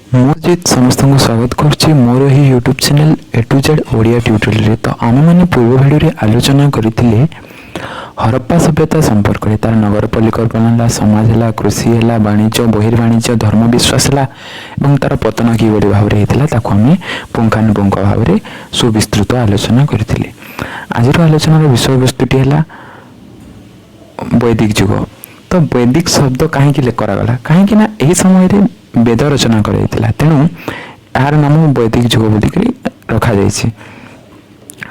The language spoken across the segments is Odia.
मुजित समस्त को स्वागत करुच्ची मोर ही YouTube channel A to Z Odia tutorial रे। तो आम मैंने पूर्व भिडियो आलोचना करते हरप्पा सभ्यता संपर्क में तार नगर परिकल्पना है, समाज है, कृषि है, वाणिज्य बहिर्वाणिज्य धर्म विश्वास है और तार पतन किभली भाव में होता आम पुंखानुपुंख भाव में सुविस्तृत आलोचना करते। आज आलोचनार विषय वस्तुटी है वैदिक युग। तो वैदिक शब्द कहीं करागला कहीं यही समय वेद रचना कराइला, तेणु यार नाम वैदिक युग बोलिक रखा जाइए।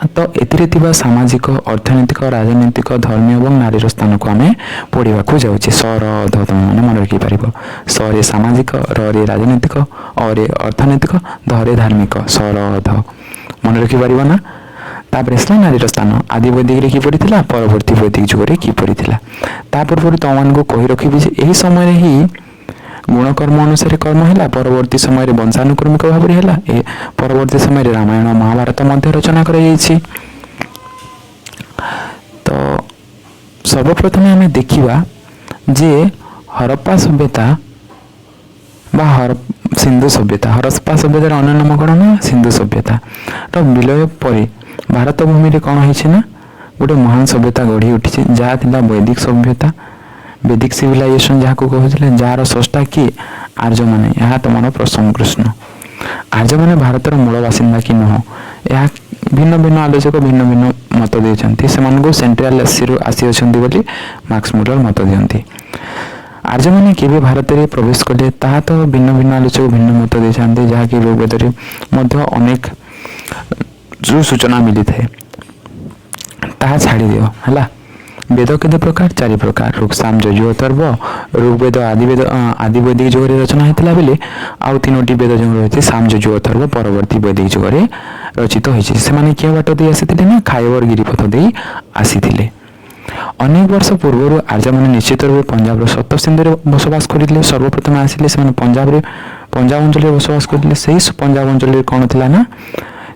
तो ए सामाजिक अर्थनैतिक राजनीतिक धर्मीय और नारीर स्थान को आम पढ़ा जाऊँ। सर अध तुम मैंने मन रखिपार सरे सामाजिक रे राजनीतिक अरे अर्थनैतिक धरे धार्मिक सर अध मन रखिपार ना। तापर आसला नारीर स्थान आदि वैदिक किपरि थिला, परवर्ती वैदिक युग किपरि थिला। ता पूर्व तुमको कही रखी यही समय ही गुणकर्म अनुसार कर्म है, परवर्ती समय वंशानुक्रमिक भाव में है, परवर्ती समय रामायण महाभारत मध्य रचना कर। तो सर्वप्रथम आम देखा जे हरप्पा सभ्यता सिंधु सभ्यता, हरप्पा सभ्यतार अन्य नाम कौन ना सिंधु सभ्यता तो विलय पर भारत भूमि में कौन है गोटे महान सभ्यता गढ़ी उठी जहाँ थी वैदिक सभ्यता, वैदिक सिविलाइजेशन जहाँ को कहते जार स्रष्टा किए आर्य मैंने। यह तुम प्रसन्न कृष्ण आर्य मैंने भारतर मूल बासिंदा कि नुह, यह भिन्न भिन्न आलोचक भिन्न भिन्न मत देते से सेंट्रल एशिया आसी अच्छा मार्क्स मुलर मत दिखती। आर्य मैंने केवे भारत में प्रवेश कले ता तो भिन्न भिन्न आलोचक भिन्न मत देते जहाँकि ऋग्वेद में अनेक जो सूचना मिली थाए ता छाड़ी दियो है। वेद केते प्रकार चारि प्रकार ऋग साम यजु अथर्व। ऋग्वेद आदि वैदिक युग रचना होता बेले आउ तीनोटी वेद जो रही साम यजु अथर्व परवर्ती वैदिक युग रचित होती। से क्या बाट दे आसी ना खाइबर गिरिपथ दे आसी। अनेक वर्ष पूर्व आर्य मैंने निश्चित रूप पंजाब सप्त सिंधु बसवास करते। सर्वप्रथम आसिले पंजाब अंचल बसवास करते। से पंजाब अंचल कौन थी ना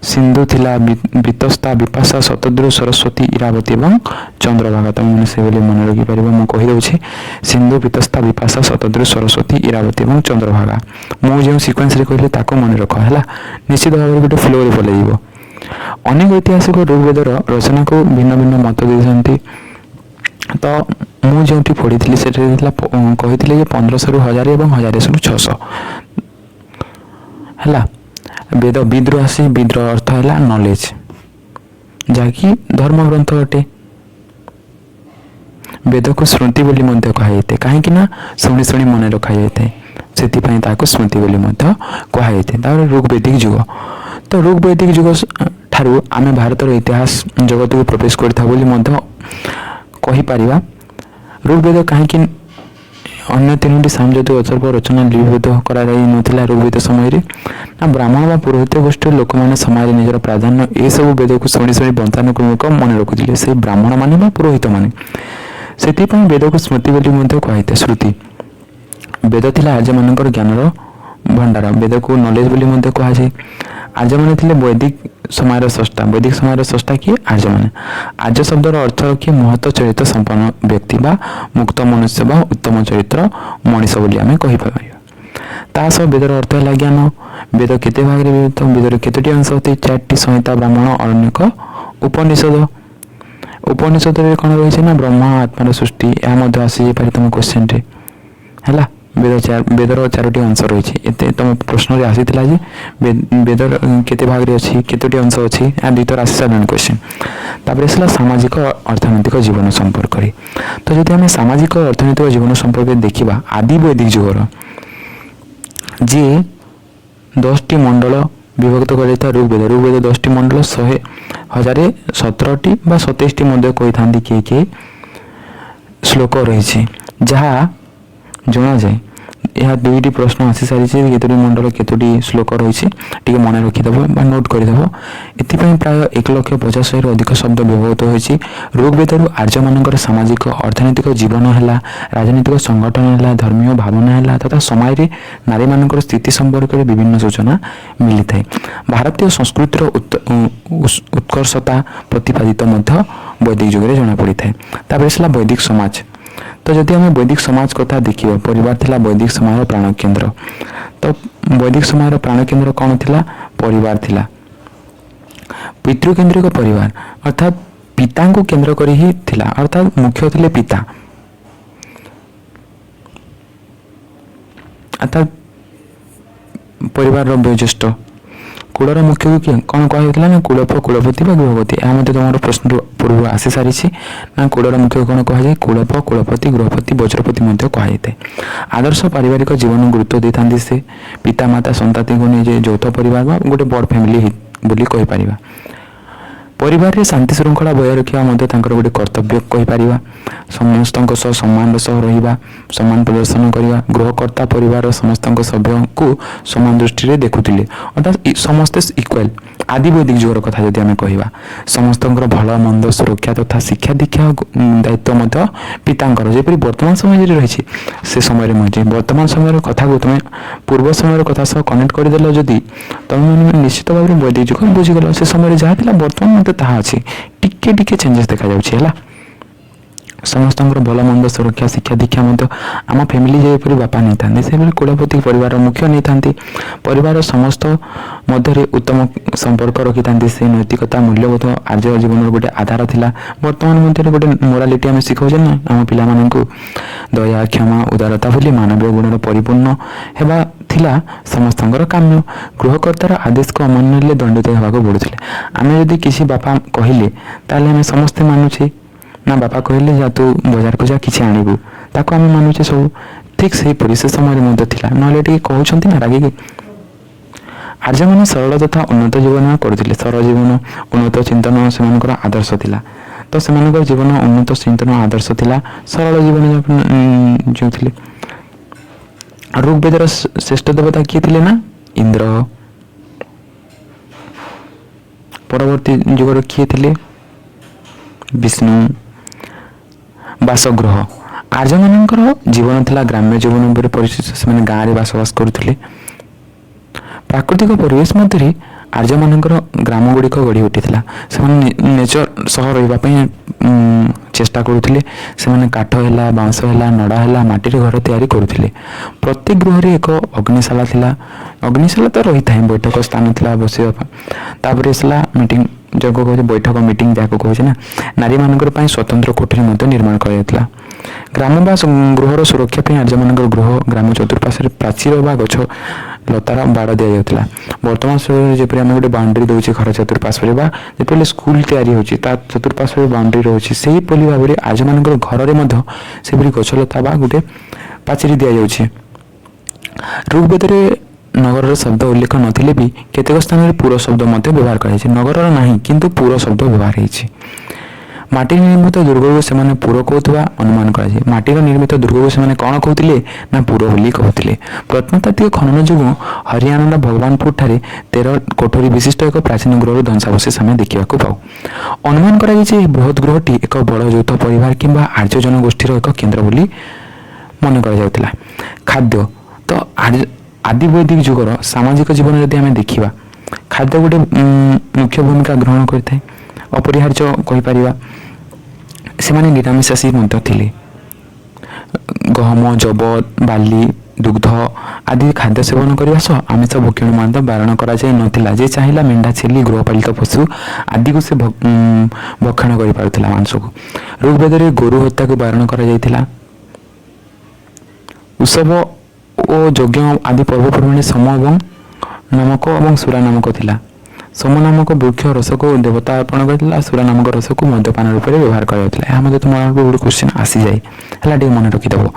सिंधु थिला, वितस्ता विपाशा शतद्रु सरस्वती इरावती और चंद्रभागा। तुम मैंने से मन रखिपार मुझे सिंधु वितस्ता विपाशा शतद्रु सरस्वती इरावती और चंद्रभागा मुझे सिक्वेन्स कहली मन रख है निश्चित भाव में गोटे फ्लो रे पलैव। अनेक ऐतिहासिक ऋग्वेदर रचना को भिन्न भिन्न मत देते। तो मुझे पढ़ी से कही 1500 रु 1000 और 1000 रु 600 है। वेद विद्रोह आसी विद्रोह अर्थ है नॉलेज जहाँकि धर्म ग्रंथ अटे। वेद को स्मृति बोली मध्य कहुए कहीं शुणी शुणी मन रखा जाए से स्मृति बोली मध्य कहुए। ऋग्वेदिक युग तो ऋग्वेदिक युग ठारू आम भारत इतिहास जगत को प्रवेश करपर। ऋग्वेद कहीं अन्य तीनोटी साम यजु अथर्व रचना लिपिबद्ध करा ऋग्वेद समय ना ब्राह्मण व पुरोहित गोष्ठी लोक मैंने समाज निजर प्राधान्य ये सब वेद को शुणी शुणी वंशानुक्रमिक मन रखुले से ब्राह्मण माने पुरोहित माने से वेद को स्मृति बोली कहुए। श्रुति वेद थिला आर्य मानकर ज्ञानर भंडार, वेद को नॉलेज बोली कहुए। आर्य मैंने थे वैदिक समय स्रष्टा, वैदिक समय स्रष्टा किए आर्य मैंने। आर्य शब्दर अर्थ रखिए महत्व चरित्र संपन्न व्यक्ति बा मुक्त मनुष्य बा उत्तम चरित्र मनीष बोली आम कहीपर। तासह वेदर अर्थ है ज्ञान। वेद केते भाग में विभक्त, वेदर केतोटी अंश होती 4टी संहिता ब्राह्मण अरण्यक उपनिषद। उपनिषद में कौन रही ना ब्रह्मा आत्मार सृष्टि यह आसी पारे तुम क्वेश्चन है। वेदर 4टी अंश रही तुम प्रश्न रे आसी जे वेदर केते भाग रे अछि केतोटी अंश अछि या दुईतर आसी सारे क्वेश्चन। तापर आसला सामाजिक अर्थनैतिक जीवन संपर्क। तो जदि आम सामाजिक अर्थनैतिक जीवन संपर्क देखा आदि वैदिक युगर जे 10टी मंडल विभक्त कर ऋग्वेद। ऋग्वेद 10टी मंडल 100 1017टी 27टी मध्य कही था किए श्लोक रही जहाँ जना जाए। यह दुईटी प्रश्न आसी सारी केतोटी मंडल केतोटी श्लोक रही मन रखिदेव नोट करदेव। एपाई प्राय 1,50,000 अधिक शब्द व्यवहृत होती। ऋग्वेद आर्य मान सामाजिक अर्थनैतिक जीवन है, राजनीतिक संगठन है, धर्मीय भावना है तथा समाज में नारी मान स्थिति संपर्क में विभिन्न सूचना मिली थाए। भारतीय संस्कृतिर उत्कर्षता प्रतिपादित वैदिक युग जना पड़ी था। वैदिक समाज तो जदि आम वैदिक समाज कथा देखिए परिवार थिला वैदिक समाज प्राण केन्द्र। तो वैदिक समाज प्राण केन्द्र कौन थिला? परिवार थिला। पितृकेन्द्रिक परिवार अर्थात पिता को केन्द्र कर ही थिला, अर्थात मुख्य थिले पिता, अर्थात परिवार वयोज्येष्ठ। कूलर मुख्य को किए कौन कहला ना कूलप कूलपति गृहपति। यह मध्य तुम प्रश्न पूर्व आसी सारी ना कूलर मुख्य कौन कहुए कूलप कूलपति गृहपति वज्रपति कहुए। आदर्श पारिवारिक जीवन गुरुत्व दे था से पिता माता संताति को नहीं यौथ परिवार गोटे बड़ फैमिली बोली कहि परिबा। परिवार रे शांति श्रृंखला बजाय रखा गोटे कर्तव्य कहीपर। समस्त सम्मान सह रहा, सम्मान प्रदर्शन करवा। गृहकर्ता परिवार समस्त सभ्य को समान दृष्टि देखुले, अर्थात समस्ते इक्वाल। आदि वैदिक जुगर कथा जदि आम कह समस्त भल मंद सुरक्षा तथा शिक्षा दीक्षा दायित्व पितांकर जेपरी वर्तमान समय रही से समय मजे वर्तमान समय कथा को तुम पूर्व समय कथा सह कनेक्ट करदेल जदि तुम निश्चित भाव में वैदिक जुग बुझीगल से समय जहाँ था बर्तमान ताहा अच्छी टिके टिके चेंजेस देखा जाउछि। समस्त भल मंद सुरक्षा शिक्षा दीक्षा आम फैमिली जेपरी बापा नहीं था से कुलपति परिवार मुख्य नहीं था। परिवार समस्त मध्य उत्तम संपर्क रखी था। से नैतिकता मूल्यबोध आर्य जीवन गोटे आधार थिला। वर्तमान मध्य गोटे मोरालिटी आम शिखाऊे ना आम पिलामानंकु दया क्षमा उदारता बोली मानवीय गुणर परिपूर्ण हेबा थिला समस्तंकर काम्य। गृहकर्तार आदेश को अमान्य दंडित होगा पड़ुले। आम जदि किसी बापा कहले ताले आम समस्ते मानुछे ना बापा कहले जा तू बजार को जा किसी आणबू ताको आम मानुचे सब ठीक से पुलिस समय था ना कहते ना रागिक। आर्य मैंने सरल तथा उन्नत जीवन करुले। सरल जीवन उन्नत चिंतन से आदर्श थिला। तो से जीवन उन्नत चिंतन आदर्श थिला, सरल जीवन जीउथिले। ऋग्वेदर श्रेष्ठ देवता किए थिले ना इंद्र। परवर्ती जुगर किए थिले विष्णु। बासगृह आर्य मानकर जीवन थिला ग्राम्य जीवन पर परिचित। से गाँव में बसवास करुले। प्राकृतिक परिवेश मध्य आर्य मानकर ग्राम गुड़िक गढ़ी उठी से नेचर सह रही चेष्टा करुले। से काठ है बांस है नड़ा है माटी घर तैयारी करुले। प्रत्येक गृह रे एक अग्निशाला थिला। अग्निशाला तो रही था बैठक स्थान थिला बसवाई। मीटिंग जो कहे बैठक मीटिंग जहाँ कहे ना नारी मान स्वतंत्र कोठरी निर्माण कर ग्रामवास गृहर सुरक्षा आर्य मान गृह ग्राम चतुर्पार्श्व प्राचीर व गछ लतार बाड़ दि जाता। बर्तमान समय जपरी आम गोटे बाउंड्री दूसरे घर चतुर्पार्श्व जो स्कूल तैयारी होची ता चतुर्पार्श्व बाउंड्री रोचे से भाव में आर्य मान घर में से गछ लता बा गोटे पाचेरी दि जाऊँगी। ऋग्वेद नगर शब्द उल्लेख नथिले भी केतेक स्थान में पुर शब्द व्यवहार कर नगर ना किंतु पुर शब्द व्यवहार होती। माटी निर्मित दुर्ग को से पुर कहवा अनुमान कर। माटीर निर्मित दुर्ग को से कौन कहते ना पुर बोली कहते। प्रत्नतात्विक खनन जो हरियाणा भगवानपुर ठारे 13 कोठरी विशिष्ट एक प्राचीन गृह ध्वंसावशेष आम देखा पाऊ। अनुमान कर बृहत गृहटी एक बड़ यौथ परिवार किंबा आर्य जनगोष्ठीर एक केन्द्र बोली मन कर। खाद्य तो आदि वैदिक जुगर सामाजिक जीवन जदि आम देखा खाद्य गोटे मुख्य भूमिका ग्रहण करते अपरिहार्य कहीपर। से निरामिषासी थे। गहम जब बाली दुग्ध आदि खाद्य सेवन करने सह आमिष भक्षण बारण कर चाहिए मेढ़ा छेली गृहपालित पशु आदि को से भक्षण कर मांस को। ऋग्वेद गोरु हत्या को बारण कर। उत्सव और यज्ञ आदि पर्वपर्वाणी सम एवं नामक और सुरा नामक थिला। सम नामक वृक्ष रस को देवता अर्पण करता। सुरा नामक रस को मद्यपान रूप में व्यवहार कर। तुम गोटे क्वेश्चन आसी जाए है मन रखिदेव।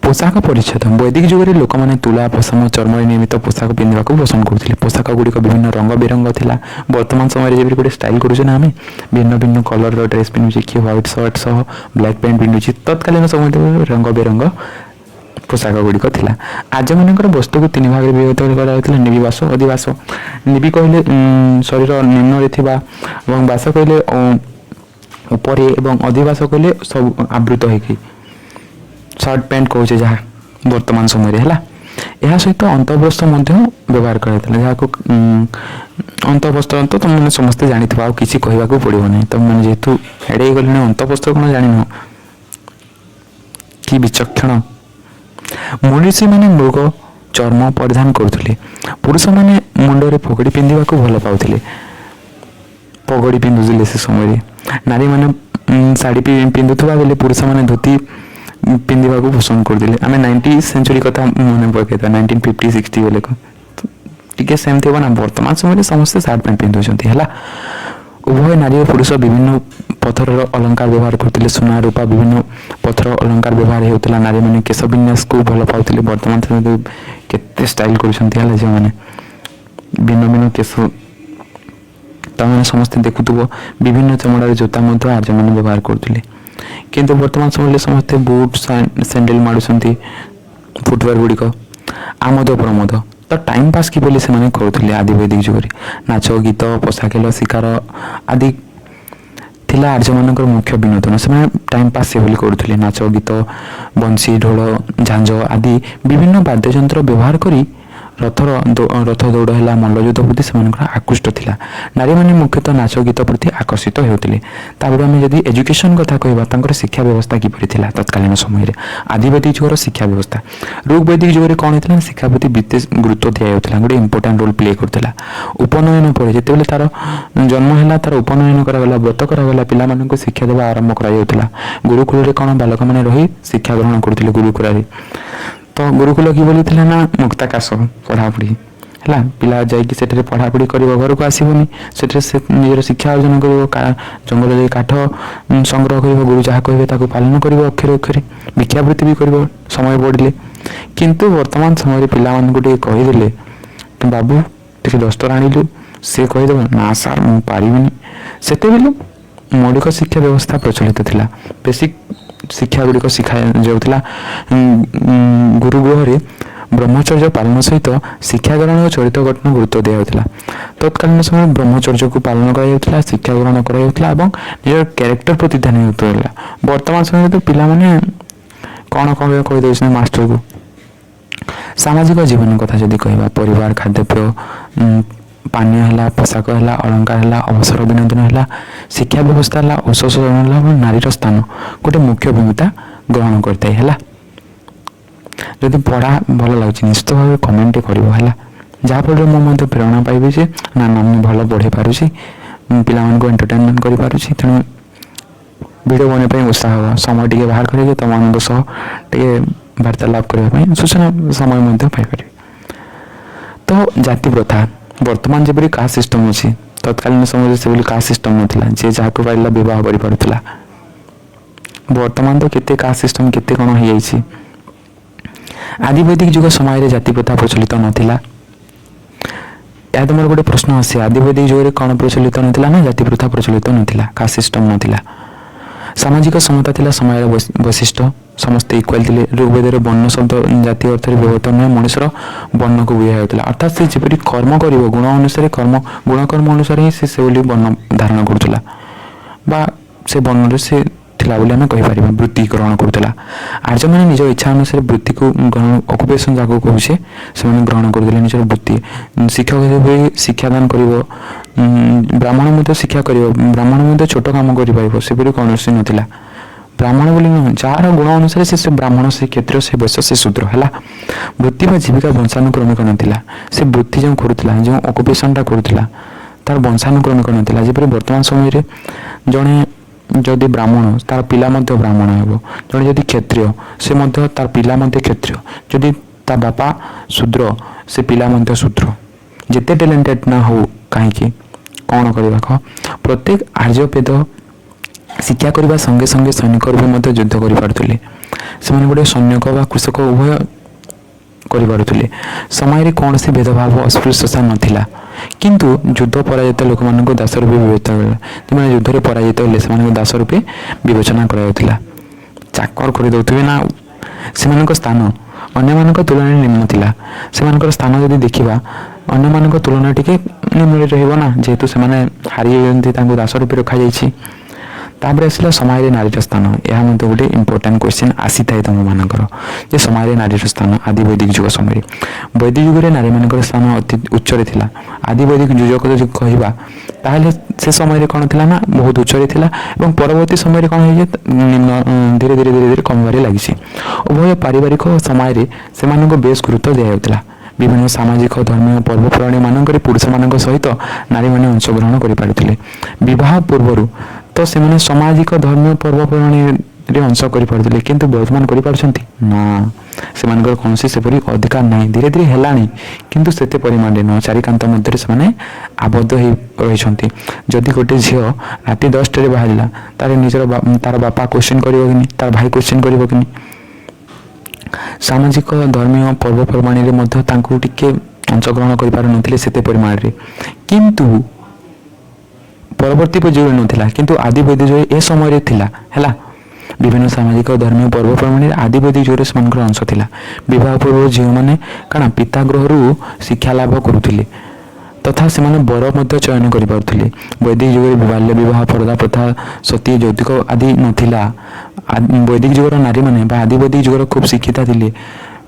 पोशाक परिच्छेद वैदिक जुगे लोक मैंने तुला पशम चर्म निर्मित पोशाक पिंधा पसंद करते। पोशाक गुड़िक विभिन्न रंग बेरंग था। वर्तमान समय जब गोटे स्टाइल करुचे ना आम भिन्न भिन्न कलर ड्रेस पिंधुचे किए व्हाइट शर्ट सह ब्लैक पैंट पिंधुचे। तत्कालीन समय रंग बेरंग पोशाक गुड़िक था। आर्य मान वस्तु को 3 भाग में विभक्त कर निवास अधिवास। निबी कहले शरीर निम्न थी बास कहले ऊपर एवं अधिवास कहले सब आवृत होगी शर्ट पैंट कहे जहाँ वर्तमान समय है। यह सहित अंतवस्त्र व्यवहार करता अंतवस्त्र तो तुम मैंने समस्ते जानी किसी कहवाक पड़ो ना तुम मैंने जेहेतु एड़े गले अंतवस्त्र कौन जान କି ବିଚକ୍ଷଣ। ମଣିଷୀମାନେ ମୃଗ ଚର୍ମ ପରିଧାନ କରୁଥିଲେ, ପୁରୁଷମାନେ ମୁଣ୍ଡରେ ପଗଡ଼ି ପିନ୍ଧିବାକୁ ଭଲ ପାଉଥିଲେ, ପଗଡ଼ି ପିନ୍ଧୁଥିଲେ ସେ ସମୟରେ। ନାରୀମାନେ ଶାଢ଼ୀ ପିନ୍ଧୁଥିବା ବେଳେ ପୁରୁଷମାନେ ଧୋତି ପିନ୍ଧିବାକୁ ପସନ୍ଦ କରୁଥିଲେ। ଆମେ 90 ସେଞ୍ଚୁରୀ କଥା ମନେ ପକାଇଥିବା, 1950-60 ବେଲେ ଟିକେ ସେମିତି ହେବ ନା। ବର୍ତ୍ତମାନ ସମୟରେ ସମସ୍ତେ ସାର୍ଟ ପ୍ୟାଣ୍ଟ ପିନ୍ଧୁଛନ୍ତି ହେଲା। ଉଭୟ ନାରୀ ଓ ପୁରୁଷ ବିଭିନ୍ନ ପଥରର ଅଲଙ୍କାର ବ୍ୟବହାର କରୁଥିଲେ, ସୁନା ରୂପା ବିଭିନ୍ନ ପଥର ଅଲଙ୍କାର ବ୍ୟବହାର ହେଉଥିଲା। ନାରୀମାନେ କେଶ ବିନ୍ୟାସକୁ ଭଲ ପାଉଥିଲେ। ବର୍ତ୍ତମାନ ସମୟରେ କେତେ ଷ୍ଟାଇଲ କରୁଛନ୍ତି ହେଲା ଝିଅମାନେ, ଭିନ୍ନ ଭିନ୍ନ କେଶ। ତାମାନେ ସମସ୍ତେ ଦେଖୁଥିବ ବିଭିନ୍ନ ଚମଡ଼ାର ଜୋତା ମଧ୍ୟ ଆର୍ଯ୍ୟମାନେ ବ୍ୟବହାର କରୁଥିଲେ। କିନ୍ତୁ ବର୍ତ୍ତମାନ ସମୟରେ ସମସ୍ତେ ବୁଟ୍ ସ୍ୟାଣ୍ଡେଲ ମାଡ଼ୁଛନ୍ତି, ଫୁଟୱେୟାର ଗୁଡ଼ିକ। ଆମୋଦ ପ୍ରମୋଦ ତ ଟାଇମ୍ ପାସ୍ କିଭଳି ସେମାନେ କରୁଥିଲେ ଆଦି ବୈଦିକ ଯୁଗରେ। ନାଚ ଗୀତ ପୋଷା ଖେଳ ଶିକାର ଆଦି ଥିଲା ଆର୍ଯ୍ୟମାନଙ୍କର ମୁଖ୍ୟ ବିନୋଦନ। ସେମାନେ ଟାଇମ୍ ପାସ୍ ସେଭଳି କରୁଥିଲେ। ନାଚ ଗୀତ, ବଂଶୀ, ଢୋଳ, ଝାଞ୍ଜ ଆଦି ବିଭିନ୍ନ ବାଦ୍ୟଯନ୍ତ୍ର ବ୍ୟବହାର କରି ରଥ ଦୌଡ଼ ହେଲା, ମଲ୍ଲଯୁଦ୍ଧ ପ୍ରତି ସେମାନଙ୍କର ଆକୃଷ୍ଟ ଥିଲା। ନାରୀମାନେ ମୁଖ୍ୟତଃ ନାଚ ଗୀତ ପ୍ରତି ଆକର୍ଷିତ ହେଉଥିଲେ। ତାପରେ ଆମେ ଯଦି ଏଜୁକେସନ୍ କଥା କହିବା, ତାଙ୍କର ଶିକ୍ଷା ବ୍ୟବସ୍ଥା କିପରି ଥିଲା ତତ୍କାଳୀନ ସମୟରେ। ଆଦିବୈଦିକ ଯୁଗର ଶିକ୍ଷା ବ୍ୟବସ୍ଥା, ଋଗ୍ ବୈଦିକ ଯୁଗରେ କ'ଣ ହେଇଥିଲା, ଶିକ୍ଷା ପ୍ରତି ବିଶେଷ ଗୁରୁତ୍ୱ ଦିଆଯାଉଥିଲା, ଗୋଟେ ଇମ୍ପୋର୍ଟାଣ୍ଟ ରୋଲ୍ ପ୍ଲେ କରୁଥିଲା। ଉପନୟନ ପରେ ଯେତେବେଳେ ତାର ଜନ୍ମ ହେଲା, ତାର ଉପନୟନ କରାଗଲା, ବ୍ରତ କରାଗଲା, ପିଲାମାନଙ୍କୁ ଶିକ୍ଷା ଦେବା ଆରମ୍ଭ କରାଯାଉଥିଲା। ଗୁରୁକୁଳରେ କ'ଣ ବାଲକମାନେ ରହି ଶିକ୍ଷା ଗ୍ରହଣ କରୁଥିଲେ ଗୁରୁକୁଳରେ। ତ ଗୁରୁକୁଳ କିଭଳି ଥିଲା ନା ମୁକ୍ତାକାଶ, ପଢ଼ାପଢ଼ି ହେଲା। ପିଲା ଯାଇକି ସେଠାରେ ପଢ଼ାପଢ଼ି କରିବ, ଘରକୁ ଆସିବନି। ସେଠାରେ ସେ ନିଜର ଶିକ୍ଷା ଅର୍ଜନ କରିବ, ଜଙ୍ଗଲରେ କାଠ ସଂଗ୍ରହ କରିବ, ଗୁରୁ ଯାହା କହିବେ ତାକୁ ପାଳନ କରିବ, ଅକ୍ଷରେ ଅକ୍ଷରେ ଭିକ୍ଷାବୃତ୍ତି ବି କରିବ ସମୟ ପଡ଼ିଲେ। କିନ୍ତୁ ବର୍ତ୍ତମାନ ସମୟରେ ପିଲାମାନଙ୍କୁ ଟିକେ କହିଦେଲେ, ବାବୁ ଟିକେ ଦସ୍ତର ଆଣିଲୁ, ସେ କହିଦେବ ନା ସାର୍ ମୁଁ ପାରିବିନି। ସେତେବେଳେ ମୌଳିକ ଶିକ୍ଷା ବ୍ୟବସ୍ଥା ପ୍ରଚଳିତ ଥିଲା। ବେସିକ୍ ଶିକ୍ଷା ଗୁଡ଼ିକ ଶିଖାଯାଉଥିଲା। ଗୁରୁଗୃହରେ ବ୍ରହ୍ମଚର୍ଯ୍ୟ ପାଳନ ସହିତ ଶିକ୍ଷା ଗ୍ରହଣ ଓ ଚରିତ୍ର ଗଠନ ଗୁରୁତ୍ୱ ଦିଆଯାଉଥିଲା। ତତ୍କାଳୀନ ସମୟରେ ବ୍ରହ୍ମଚର୍ଯ୍ୟକୁ ପାଳନ କରାଯାଉଥିଲା, ଶିକ୍ଷା ଗ୍ରହଣ କରାଯାଉଥିଲା ଏବଂ ନିଜର କ୍ୟାରେକ୍ଟର ପ୍ରତି ଧ୍ୟାନ ଦେଉଥିଲା। ବର୍ତ୍ତମାନ ସମୟରେ ତ ପିଲାମାନେ କ'ଣ କହିଦେଉଛନ୍ତି ମାଷ୍ଟରକୁ। ସାମାଜିକ ଜୀବନ କଥା ଯଦି କହିବା, ପରିବାର, ଖାଦ୍ୟପେୟ, ପାନୀୟ ହେଲା, ପୋଷାକ ହେଲା, ଅଳଙ୍କାର ହେଲା, ଅବସର ବିନୋଦନ ହେଲା, ଶିକ୍ଷା ବ୍ୟବସ୍ଥା ହେଲା, ଔଷଧ ହେଲା ଏବଂ ନାରୀର ସ୍ଥାନ ଗୋଟେ ମୁଖ୍ୟ ଭୂମିକା ଗ୍ରହଣ କରିଥାଏ ହେଲା। ଯଦି ପଢ଼ା ଭଲ ଲାଗୁଛି ନିଶ୍ଚିତ ଭାବେ କମେଣ୍ଟ କରିବ ହେଲା, ଯାହାଫଳରେ ମୁଁ ମଧ୍ୟ ପ୍ରେରଣା ପାଇବି ଯେ ନା ମୁଁ ଭଲ ପଢ଼ି ପାରୁଛି, ପିଲାମାନଙ୍କୁ ଏଣ୍ଟରଟେନମେଣ୍ଟ କରିପାରୁଛି। ତେଣୁ ଭିଡ଼ିଓ ବନେଇବା ପାଇଁ ଉତ୍ସାହ ହେବ, ସମୟ ଟିକେ ବାହାର କରିକି ତୁମମାନଙ୍କ ସହ ଟିକେ ବାର୍ତ୍ତାଳାପ କରିବା ପାଇଁ ସୂଚନା ସମୟ ମଧ୍ୟ ପାଇପାରିବି। ତ ଜାତି ପ୍ରଥା, ବର୍ତ୍ତମାନ ଯେପରି କାଷ୍ଟ ସିଷ୍ଟମ ଅଛି, ତତ୍କାଳୀନ ସମୟରେ ସେଭଳି କାଷ୍ଟ ସିଷ୍ଟମ ନଥିଲା। ଯିଏ ଯାହାକୁ ପାଇଲା ବିବାହ କରିପାରୁଥିଲା। ବର୍ତ୍ତମାନ ତ କେତେ କାଷ୍ଟ ସିଷ୍ଟମ କେତେ କ'ଣ ହେଇଯାଇଛି। ଆଦିବୈଦିକ ଯୁଗ ସମୟରେ ଜାତି ପ୍ରଥା ପ୍ରଚଳିତ ନଥିଲା। ଏହା ତ ମୋର ଗୋଟେ ପ୍ରଶ୍ନ ଆସେ, ଆଦିବୈଦିକ ଯୁଗରେ କ'ଣ ପ୍ରଚଳିତ ନଥିଲା ନା ଜାତି ପ୍ରଥା ପ୍ରଚଳିତ ନଥିଲା, କାଷ୍ଟ ସିଷ୍ଟମ ନଥିଲା। ସାମାଜିକ ସମତା ଥିଲା ସମାଜର ବୈଶିଷ୍ଟ୍ୟ, ସମସ୍ତେ ଇକ୍ୱାଲ ଥିଲେ। ଋଗ୍ବେଦରେ ବର୍ଣ୍ଣ ଶବ୍ଦ ଜାତି ଅର୍ଥରେ ବ୍ୟବହୃତ ନୁହେଁ, ମଣିଷର ବର୍ଣ୍ଣକୁ ବୁଝାଯାଉଥିଲା। ଅର୍ଥାତ୍ ସେ ଯେପରି କର୍ମ କରିବ, ଗୁଣ ଅନୁସାରେ ଗୁଣକର୍ମ ଅନୁସାରେ ହିଁ ସେ ସେଭଳି ବର୍ଣ୍ଣ ଧାରଣ କରୁଥିଲା, ବା ସେ ବର୍ଣ୍ଣରେ ସେ ଥିଲା ବୋଲି ଆମେ କହିପାରିବା, ବୃତ୍ତି ଗ୍ରହଣ କରୁଥିଲା। ଆର୍ଯ୍ୟମାନେ ନିଜ ଇଚ୍ଛା ଅନୁସାରେ ବୃତ୍ତିକୁ ଗ୍ରହଣ, ଅକୁପେସନ୍ ଯାହାକୁ କହୁଛେ, ସେମାନେ ଗ୍ରହଣ କରୁଥିଲେ ନିଜର ବୃତ୍ତି। ଶିକ୍ଷକ ଯେପରି ଶିକ୍ଷାଦାନ କରିବ, ବ୍ରାହ୍ମଣ ମଧ୍ୟ ଶିକ୍ଷା କରିବ, ବ୍ରାହ୍ମଣ ମଧ୍ୟ ଛୋଟ କାମ କରିପାରିବ, ସେପରି କୌଣସି ନଥିଲା। ବ୍ରାହ୍ମଣ ବୋଲି ନୁହେଁ, ଯାହାର ଗୁଣ ଅନୁସାରେ ସେ ବ୍ରାହ୍ମଣ, ସେ କ୍ଷତ୍ରିୟ, ସେ ବୈଶ୍ୟ, ସେ ଶୂଦ୍ର ହେଲା। ବୃତ୍ତି ବା ଜୀବିକା ବଂଶାନୁକ୍ରମିକ ନଥିଲା। ସେ ବୃତ୍ତି ଯେଉଁ କରୁଥିଲା, ଯେଉଁ ଅକୁପେସନ୍ଟା କରୁଥିଲା, ତାର ବଂଶାନୁକ୍ରମିକ ନଥିଲା। ଯେପରି ବର୍ତ୍ତମାନ ସମୟରେ ଜଣେ ଯଦି ବ୍ରାହ୍ମଣ, ତାର ପିଲା ମଧ୍ୟ ବ୍ରାହ୍ମଣ ହେବ। ଜଣେ ଯଦି କ୍ଷତ୍ରିୟ, ସେ ମଧ୍ୟ ତାର ପିଲା ମଧ୍ୟ କ୍ଷତ୍ରିୟ। ଯଦି ତା ବାପା ଶୂଦ୍ର, ସେ ପିଲା ମଧ୍ୟ ଶୂଦ୍ର। ଯେତେ ଟ୍ୟାଲେଣ୍ଟେଡ୍ ନା ହଉ କାହିଁକି, କ'ଣ କରିବା କହ। ପ୍ରତ୍ୟେକ ଆର୍ଯ୍ୟବେଦ ଶିକ୍ଷା କରିବା ସଙ୍ଗେ ସଙ୍ଗେ ସୈନିକ ରୂପେ ମଧ୍ୟ ଯୁଦ୍ଧ କରିପାରୁଥିଲେ। ସେମାନେ ଗୋଟେ ସୈନିକ ବା କୃଷକ ଉଭୟ କରିପାରୁଥିଲେ। ସମୟରେ କୌଣସି ଭେଦଭାବ ଅସ୍ପୃଶ୍ୟତା ନଥିଲା। କିନ୍ତୁ ଯୁଦ୍ଧ ପରାଜିତ ଲୋକମାନଙ୍କୁ ଦାସ ରୂପେ ବିବେଚନା କରା, ଯେଉଁମାନେ ଯୁଦ୍ଧରେ ପରାଜିତ ହେଲେ ସେମାନଙ୍କୁ ଦାସ ରୂପେ ବିବେଚନା କରାଯାଉଥିଲା। ଚାକର କରିଦେଉଥିବେ ନା। ସେମାନଙ୍କ ସ୍ଥାନ ଅନ୍ୟମାନଙ୍କ ତୁଳନାରେ ନିମ୍ନ ଥିଲା। ସେମାନଙ୍କର ସ୍ଥାନ ଯଦି ଦେଖିବା, ଅନ୍ୟମାନଙ୍କ ତୁଳନାରେ ଟିକେ ନିମ୍ନରେ ରହିବ ନା, ଯେହେତୁ ସେମାନେ ହାରିଯାଇଛନ୍ତି, ତାଙ୍କୁ ଦାସ ରୂପେ ରଖାଯାଇଛି। तापर आसला समय नारीर स्थान। यह मत गोटे इंपोर्टाट क्वेश्चन आसी थाए तुम मानकर जे समय नारीर स्थान आदि वैदिक युग समय। वैदिक युग नारी मान स्थान अति उच्चरे थिला। आदि वैदिक युग जो कहवा ताहले से समय कौन थी ना बहुत उच्चरे थिला एवं परवर्ती समय कौन है निम्न धीरे धीरे धीरे धीरे कमबार लगी। उभय पारिवारिक समय से बेस गुरुत्व दिया। विभिन्न सामाजिक धर्मीय पर्वपर्वाणी मानक पुरुष मान सहित नारी मैंने अंशग्रहण करें। विवाह पूर्वर तो से सामाजिक धर्मीय पर्वपर्वाणी अंश करें किंतु वर्तमान ना से कौन सेपरी अधिकार ना धीरे धीरे है किंतु से परिमाण न चारिकांत मध्य से आबद्ध हो रही। जदि गोटे झील राति 10 बाहर तार निजर तार बापा क्वेश्चन कर तार भाई क्वेश्चन कर सामाजिक धर्मीय पर्वपर्वाणी टिके अंशग्रहण कर से परिमाण किंतु परवर्ती युग नाला किंतु आदि वैदिक युग ए समय है विभिन्न सामाजिक धर्मीय पर्वपर्वाणी आदि वैदिक युग से अंश था। विवाह पूर्व झील मैंने कण पिता गृह शिक्षा लाभ करुले तथा से बर चयन कर वैदिक युग बाल्य विवाह पर्दा प्रथा सती जौतिक आदि नाला। वैदिक युगर नारी मैंने आदि वैदिक युगर खूब शिक्षिता थे।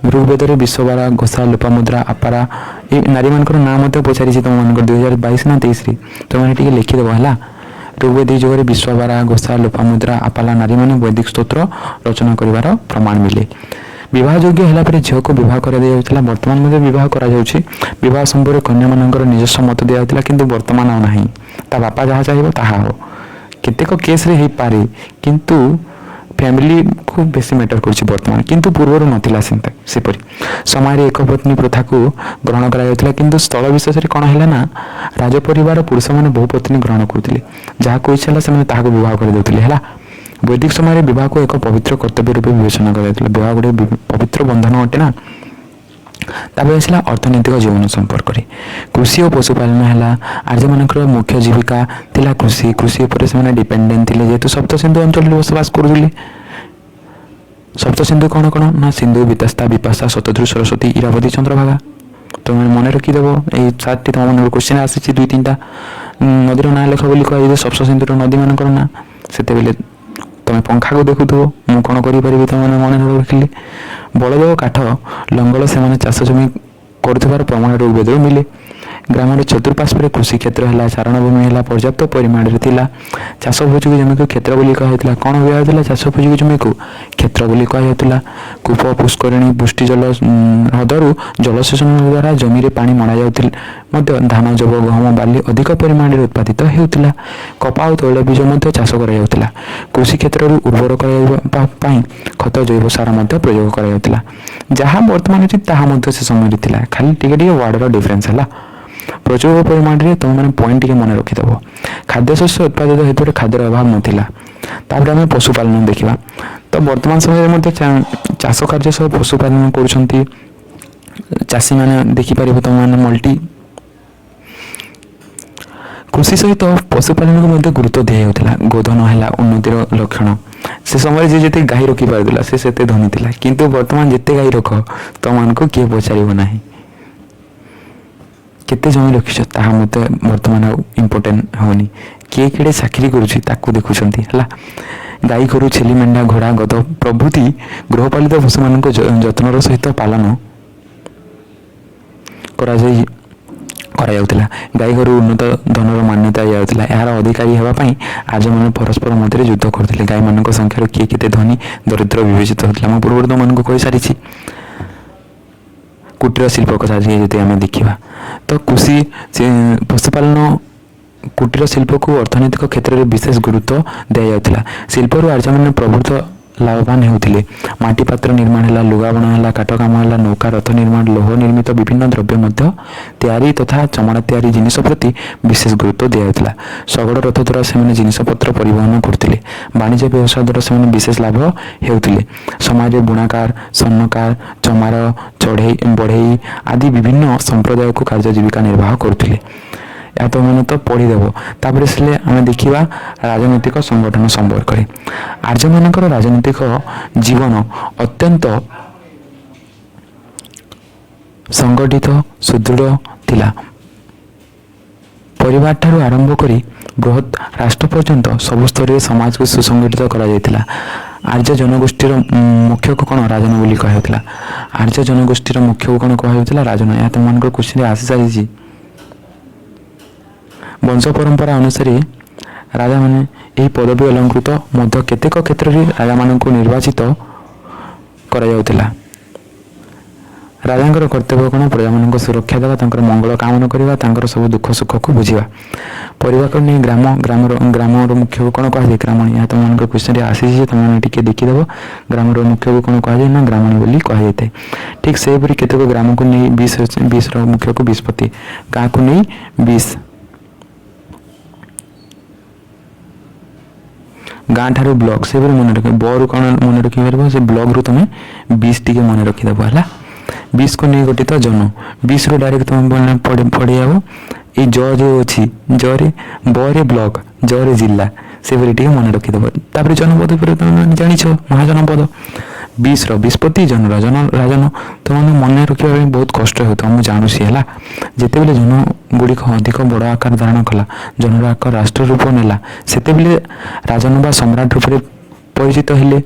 ऋग्वेद विश्वबारा घोषा लोपामुद्रा आपारा ये नारी मान ना पचारि तुम मान 2022 ना 23 तुमने लिखिदेव है। ऋग्वेदिक युग विश्वबारा घोषा लोपामुद्रा आपाला नारी मैंने वैदिक स्तोत्र रचना कर प्रमाण मिले। विवाह योग्य है झील को बह कर बर्तमान बह कर संपर्क कन्या मान निजस्व मत दिया कि बर्तमान आना ता बापा जहाँ चाहिए ताहा हो केतेक केस रे पारे किंतु फैमिली खूब बेसी मैटर कर बर्तमान किंतु पूर्वर नाला सेपरी समय एक पत्नी प्रथा को ग्रहण करा किंतु स्थल विशेष कौन है ना राजपरिवार पुरुष मैंने बहु पत्नी ग्रहण करते जहाँ को इच्छा से बह करदे है। वैदिक समय विवाह को एक पवित्र कर्तव्य रूप विवेचना कर विवाह गोटे पवित्र बंधन अटे ना। तापर आसला अर्थनैतिक जीवन संपर्क में कृषि और पशुपालन है। आर्य मान मुख्य जीविका थिला कृषि। कृषि उपर से डिपेंडेंट थे जेहेतु सप्त सिंधु अंचल बसवास करुले। सप्त सिंधु कौन कौन ना सिंधु वितस्ता विपाशा शतद्रु सरस्वती इरावती चंद्रभागा। तुम मन रखिदेव ये 7टी तुम मन क्वेश्चन आसी 2-3टा नदीर ना लेख बोली कह सप्त सिंधुर नदी मान ना से तुम पंखा को देखुव मु कौन करी तुम मन रखिले। बलद काठ लंगल से चाष जमी कर प्रमाण ऋग्वेद मिले। ग्राम चतुर्पार्श्व कृषि क्षेत्र है चारण भूमि है पर्याप्त परिमाण में चाष उपयोगी जमी को क्षेत्र बोली कहला। कौन हुआ चाष उपयोगी जमी को क्षेत्र बोली कहला। कूप पुष्करिणी पुष्टिजल ह्रदरू जलसेचन द्वारा जमी रे पानी मड़ा जाउथिल धान जब गहम बाली अधिक परिमाण में उत्पादित होउथिला। कपा और तैलबीज चाष कर कृषि क्षेत्र उर्वर करने खत जैव सार प्रयोग कर जहाँ बर्तमान अच्छी ताहा से समय था खाली टे वार्डर डिफरेन्स है। प्रचुर परिमाण में तुम मैंने पॉइंट टे मन रखिदेव। खाद्य शस्य उत्पादित हेतु खाद्यर अभाव नाला। तापर आम पशुपालन देखा तो वर्तमान समय में चाष कार्य सब पशुपालन कर चाषी मैंने देखिपर तुम मैंने मल्टी कृषि सहित पशुपालन को गुरुत्व दिया। गोधन है उन्नतिर लक्षण। से समय जी गाई रखी पार्ला से धनी था किंतु वर्तमान जिते गाई रख तुम को किए पचार ना केते जमी रखीच ताहा मत वर्तमान इम्पोर्टेंट होनी किए किए चाकरी करुँच देखुंट है। गाई गोरु छेली मेंढा घोड़ा गद प्रभृति गृहपालित पशु मान जत्नर सहित पालन करायाउथिला। गाई गोरु उन्नत धनर मान्यता दियाउथिला। यार अधिकारी हेबापई आज मैंने परस्पर मध्य युद्ध करते। गाई मान संख्यार किए केते धनी दरिद्र विवेचित होता। मैं पूर्व तुम को कही सारी कुटीर शिल्प कथा जी आम देखा तो कृषि पशुपालन कुटीर शिल्प को अर्थनैतिक क्षेत्र में विशेष गुरुत्व दिया जाता। शिल्पर आर्य मैंने प्रभुत्व लाभवान होते। माटी पात्र निर्माण है लुगा बुणा है काठ काम है नौका रथ निर्माण लोह निर्मित विभिन्न द्रव्य तैयारी तथा चमड़ा तैयारी जिनिस प्रति विशेष गुरुत्व दिया जाता। शगड़ रथ द्वारा से जिनपत्र परिवहन करते। वाणिज्य व्यवसाय द्वारा से विशेष लाभ होते। समाज बुणाकार स्वर्णकार चमार चढ़ई बढ़ई आदि विभिन्न संप्रदाय को कार्य जीविका निर्वाह करते। या तो मैंने तो पढ़ीदेव। तापर इसलिए आम देखा राजनीतिक संगठन संपर्क में आर्य मानकर राजनीतिक जीवन अत्यंत संगठित सुदृढ़ थिला। ପରିବାର ଠାରୁ ଆରମ୍ଭ କରି ବୃହତ୍ ରାଷ୍ଟ୍ର ପର୍ଯ୍ୟନ୍ତ ସବୁ ସ୍ତରରେ ସମାଜକୁ ସୁସଂଗଠିତ କରାଯାଇଥିଲା। ଆର୍ଯ୍ୟ ଜନଗୋଷ୍ଠୀର ମୁଖ୍ୟକୁ କ'ଣ ରାଜନ ବୋଲି କୁହାଯାଉଥିଲା? ଆର୍ଯ୍ୟ ଜନଗୋଷ୍ଠୀର ମୁଖ୍ୟକୁ କ'ଣ କୁହାଯାଉଥିଲା? ରାଜନ। ଏହା ତୁମମାନଙ୍କର କୋଶ୍ଚିନ୍ରେ ଆସିସାରିଛି। ବଂଶ ପରମ୍ପରା ଅନୁସାରେ ରାଜାମାନେ ଏହି ପଦବୀ ଅଲଙ୍କୃତ ମଧ୍ୟ କେତେକ କ୍ଷେତ୍ରରେ ରାଜାମାନଙ୍କୁ ନିର୍ବାଚିତ କରାଯାଉଥିଲା। ରାଜାଙ୍କର କର୍ତ୍ତବ୍ୟ କ'ଣ? ପ୍ରଜାମାନଙ୍କ ସୁରକ୍ଷା ଦେବା, ତାଙ୍କର ମଙ୍ଗଳ କାମନା କରିବା, ତାଙ୍କର ସବୁ ଦୁଃଖ ସୁଖକୁ ବୁଝିବା। ପରିବାରକୁ ନେଇ ଗ୍ରାମର ମୁଖ୍ୟକୁ କ'ଣ କୁହାଯାଏ? ଗ୍ରାମଣୀ। ଏହା ତୁମମାନଙ୍କର କ୍ୱେଶ୍ଚନ୍ରେ ଆସିଛି, ତୁମମାନେ ଟିକେ ଦେଖିଦେବ। ଗ୍ରାମର ମୁଖ୍ୟକୁ କ'ଣ କୁହାଯାଏ? ନା ଗ୍ରାମଣୀ ବୋଲି କୁହାଯାଇଥାଏ। ଠିକ୍ ସେହିପରି କେତେକ ଗ୍ରାମକୁ ନେଇ ବିଶର ମୁଖ୍ୟକୁ ବିଶପତି, ଗାଁକୁ ନେଇ ବିଶ, ଗାଁ ଠାରୁ ବ୍ଲକ, ସେହିପରି ମନେ ରଖିବ। ବରୁ କ'ଣ ମନେ ରଖିପାରିବ? ସେ ବ୍ଲକରୁ ତୁମେ ବିଶ ଟିକେ ମନେ ରଖିଦେବ ହେଲା। ବିଶକୁ ନେଇ ଗଠିତ ଜନ, ବିଶରୁ ଡାଇରେକ୍ଟ ତୁମେ ପଢ଼ି যাব। ଏଇ ଜ ଯେଉଁ ଅଛି, ଜରେ ବରେ ବ୍ଲକ, ଜରେ ଜିଲ୍ଲା, ସେପରି ଟିକେ ମନେ ରଖିଦେବ। ତାପରେ ଜନପଦ ଉପରେ ତୁମେ ଜାଣିଛ ମହାଜନପଦ। ବିଶର ବିଶପତି, ଜନର ରାଜନ। ତୁମମାନେ ମନେ ରଖିବା ପାଇଁ ବହୁତ କଷ୍ଟ ହେଉଥିବ, ମୁଁ ଜାଣୁଛି ହେଲା। ଯେତେବେଳେ ଜନ ଗୁଡ଼ିକ ଅଧିକ ବଡ଼ ଆକାର ଧାରଣ କଲା, ଜନର ଆକାର ରାଷ୍ଟ୍ର ରୂପ ନେଲା, ସେତେବେଳେ ରାଜନ ବା ସମ୍ରାଟ ରୂପରେ ପରିଚିତ ହେଲେ।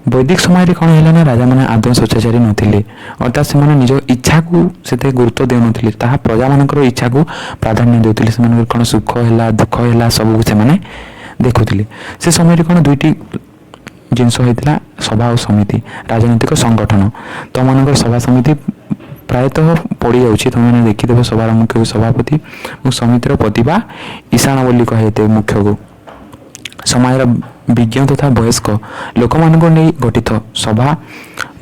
ବୈଦିକ ସମୟରେ କ'ଣ ହେଲା ନା, ରାଜାମାନେ ଆଦୌ ସ୍ୱେଚ୍ଛାଚାରୀ ନଥିଲେ, ଅର୍ଥାତ୍ ସେମାନେ ନିଜ ଇଚ୍ଛାକୁ ସେତେ ଗୁରୁତ୍ୱ ଦେଉନଥିଲେ, ତାହା ପ୍ରଜାମାନଙ୍କର ଇଚ୍ଛାକୁ ପ୍ରାଧାନ୍ୟ ଦେଉଥିଲେ। ସେମାନଙ୍କର କ'ଣ ସୁଖ ହେଲା, ଦୁଃଖ ହେଲା, ସବୁକୁ ସେମାନେ ଦେଖୁଥିଲେ। ସେ ସମୟରେ କ'ଣ ଦୁଇଟି ଜିନିଷ ହୋଇଥିଲା, ସଭା ଓ ସମିତି, ରାଜନୈତିକ ସଂଗଠନ। ତୁମମାନଙ୍କର ସଭା ସମିତି ପ୍ରାୟତଃ ପଡ଼ିଯାଉଛି, ତୁମେମାନେ ଦେଖିଦେବ। ସଭାର ମୁଖ୍ୟକୁ ସଭାପତି ଓ ସମିତିର ପତି ବା ଇଶାଣ ବୋଲି କୁହାଯାଇଥାଏ ମୁଖ୍ୟକୁ। ସମାଜର ବିଜ୍ଞ ତଥା ବୟସ୍କ ଲୋକମାନଙ୍କୁ ନେଇ ଗଠିତ ସଭା,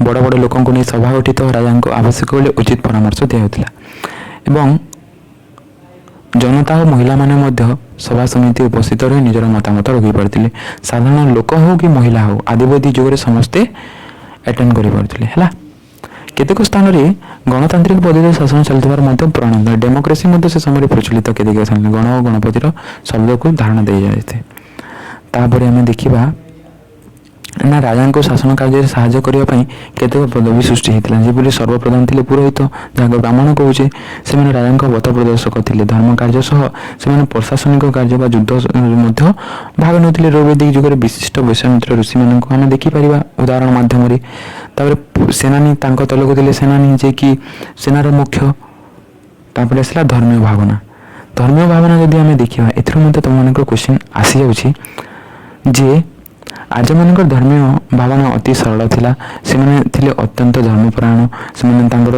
ବଡ଼ ବଡ଼ ଲୋକଙ୍କୁ ନେଇ ସଭା ଗଠିତ। ରାଜାଙ୍କୁ ଆବଶ୍ୟକ ବେଳେ ଉଚିତ ପରାମର୍ଶ ଦିଆଯାଉଥିଲା ଏବଂ ଜନତା ଓ ମହିଳାମାନେ ମଧ୍ୟ ସଭା ସମିତି ଉପସ୍ଥିତ ରହି ନିଜର ମତାମତ ରଖିପାରୁଥିଲେ। ସାଧାରଣ ଲୋକ ହେଉ କି ମହିଳା ହେଉ, ଆଦିବାଦୀ ଯୁଗରେ ସମସ୍ତେ ଆଟେଣ୍ଡ କରିପାରୁଥିଲେ ହେଲା। କେତେକ ସ୍ଥାନରେ ଗଣତାନ୍ତ୍ରିକ ପଦ୍ଧତିରେ ଶାସନ ଚାଲିଥିବାର ମଧ୍ୟ ପ୍ରମାଣ, ଡେମୋକ୍ରେସି ମଧ୍ୟ ସେ ସମୟରେ ପ୍ରଚଳିତ। କେତେକ ସ୍ଥାନରେ ଗଣ ଓ ଗଣପତିର ଶବ୍ଦକୁ ଧାରଣା ଦିଆଯାଇଥାଏ। ତାପରେ ଆମେ ଦେଖିବା ନା ରାଜାଙ୍କୁ ଶାସନ କାର୍ଯ୍ୟରେ ସାହାଯ୍ୟ କରିବା ପାଇଁ କେତେକ ପଦବୀ ସୃଷ୍ଟି ହୋଇଥିଲା। ଯେପରି ସର୍ବପ୍ରଧାନ ଥିଲେ ପୁରୋହିତ, ଯାହାକୁ ବ୍ରାହ୍ମଣ କହୁଛେ। ସେମାନେ ରାଜାଙ୍କ ପଥ ପ୍ରଦର୍ଶକ ଥିଲେ। ଧର୍ମ କାର୍ଯ୍ୟ ସହ ସେମାନେ ପ୍ରଶାସନିକ କାର୍ଯ୍ୟ ବା ଯୁଦ୍ଧ ମଧ୍ୟ ଭାଗ ନେଉଥିଲେ। ଋଗ୍ବେଦିକ ଯୁଗରେ ବିଶିଷ୍ଟ ବୈଶ୍ୱାମିତ୍ର ଋଷିମାନଙ୍କୁ ଆମେ ଦେଖିପାରିବା ଉଦାହରଣ ମାଧ୍ୟମରେ। ତାପରେ ସେନାନୀ, ତାଙ୍କ ତଳକୁ ଥିଲେ ସେନାନୀ, ଯିଏକି ସେନାର ମୁଖ୍ୟ। ତାପରେ ଆସିଲା ଧର୍ମୀୟ ଭାବନା। ଧର୍ମୀୟ ଭାବନା ଯଦି ଆମେ ଦେଖିବା, ଏଥିରୁ ମଧ୍ୟ ତୁମମାନଙ୍କର କ୍ୱେଶ୍ଚିନ୍ ଆସିଯାଉଛି ଯେ ଆର୍ଯ୍ୟମାନଙ୍କର ଧର୍ମୀୟ ଭାବନା ଅତି ସରଳ ଥିଲା। ସେମାନେ ଥିଲେ ଅତ୍ୟନ୍ତ ଧର୍ମପରାୟଣ। ସେମାନେ ତାଙ୍କର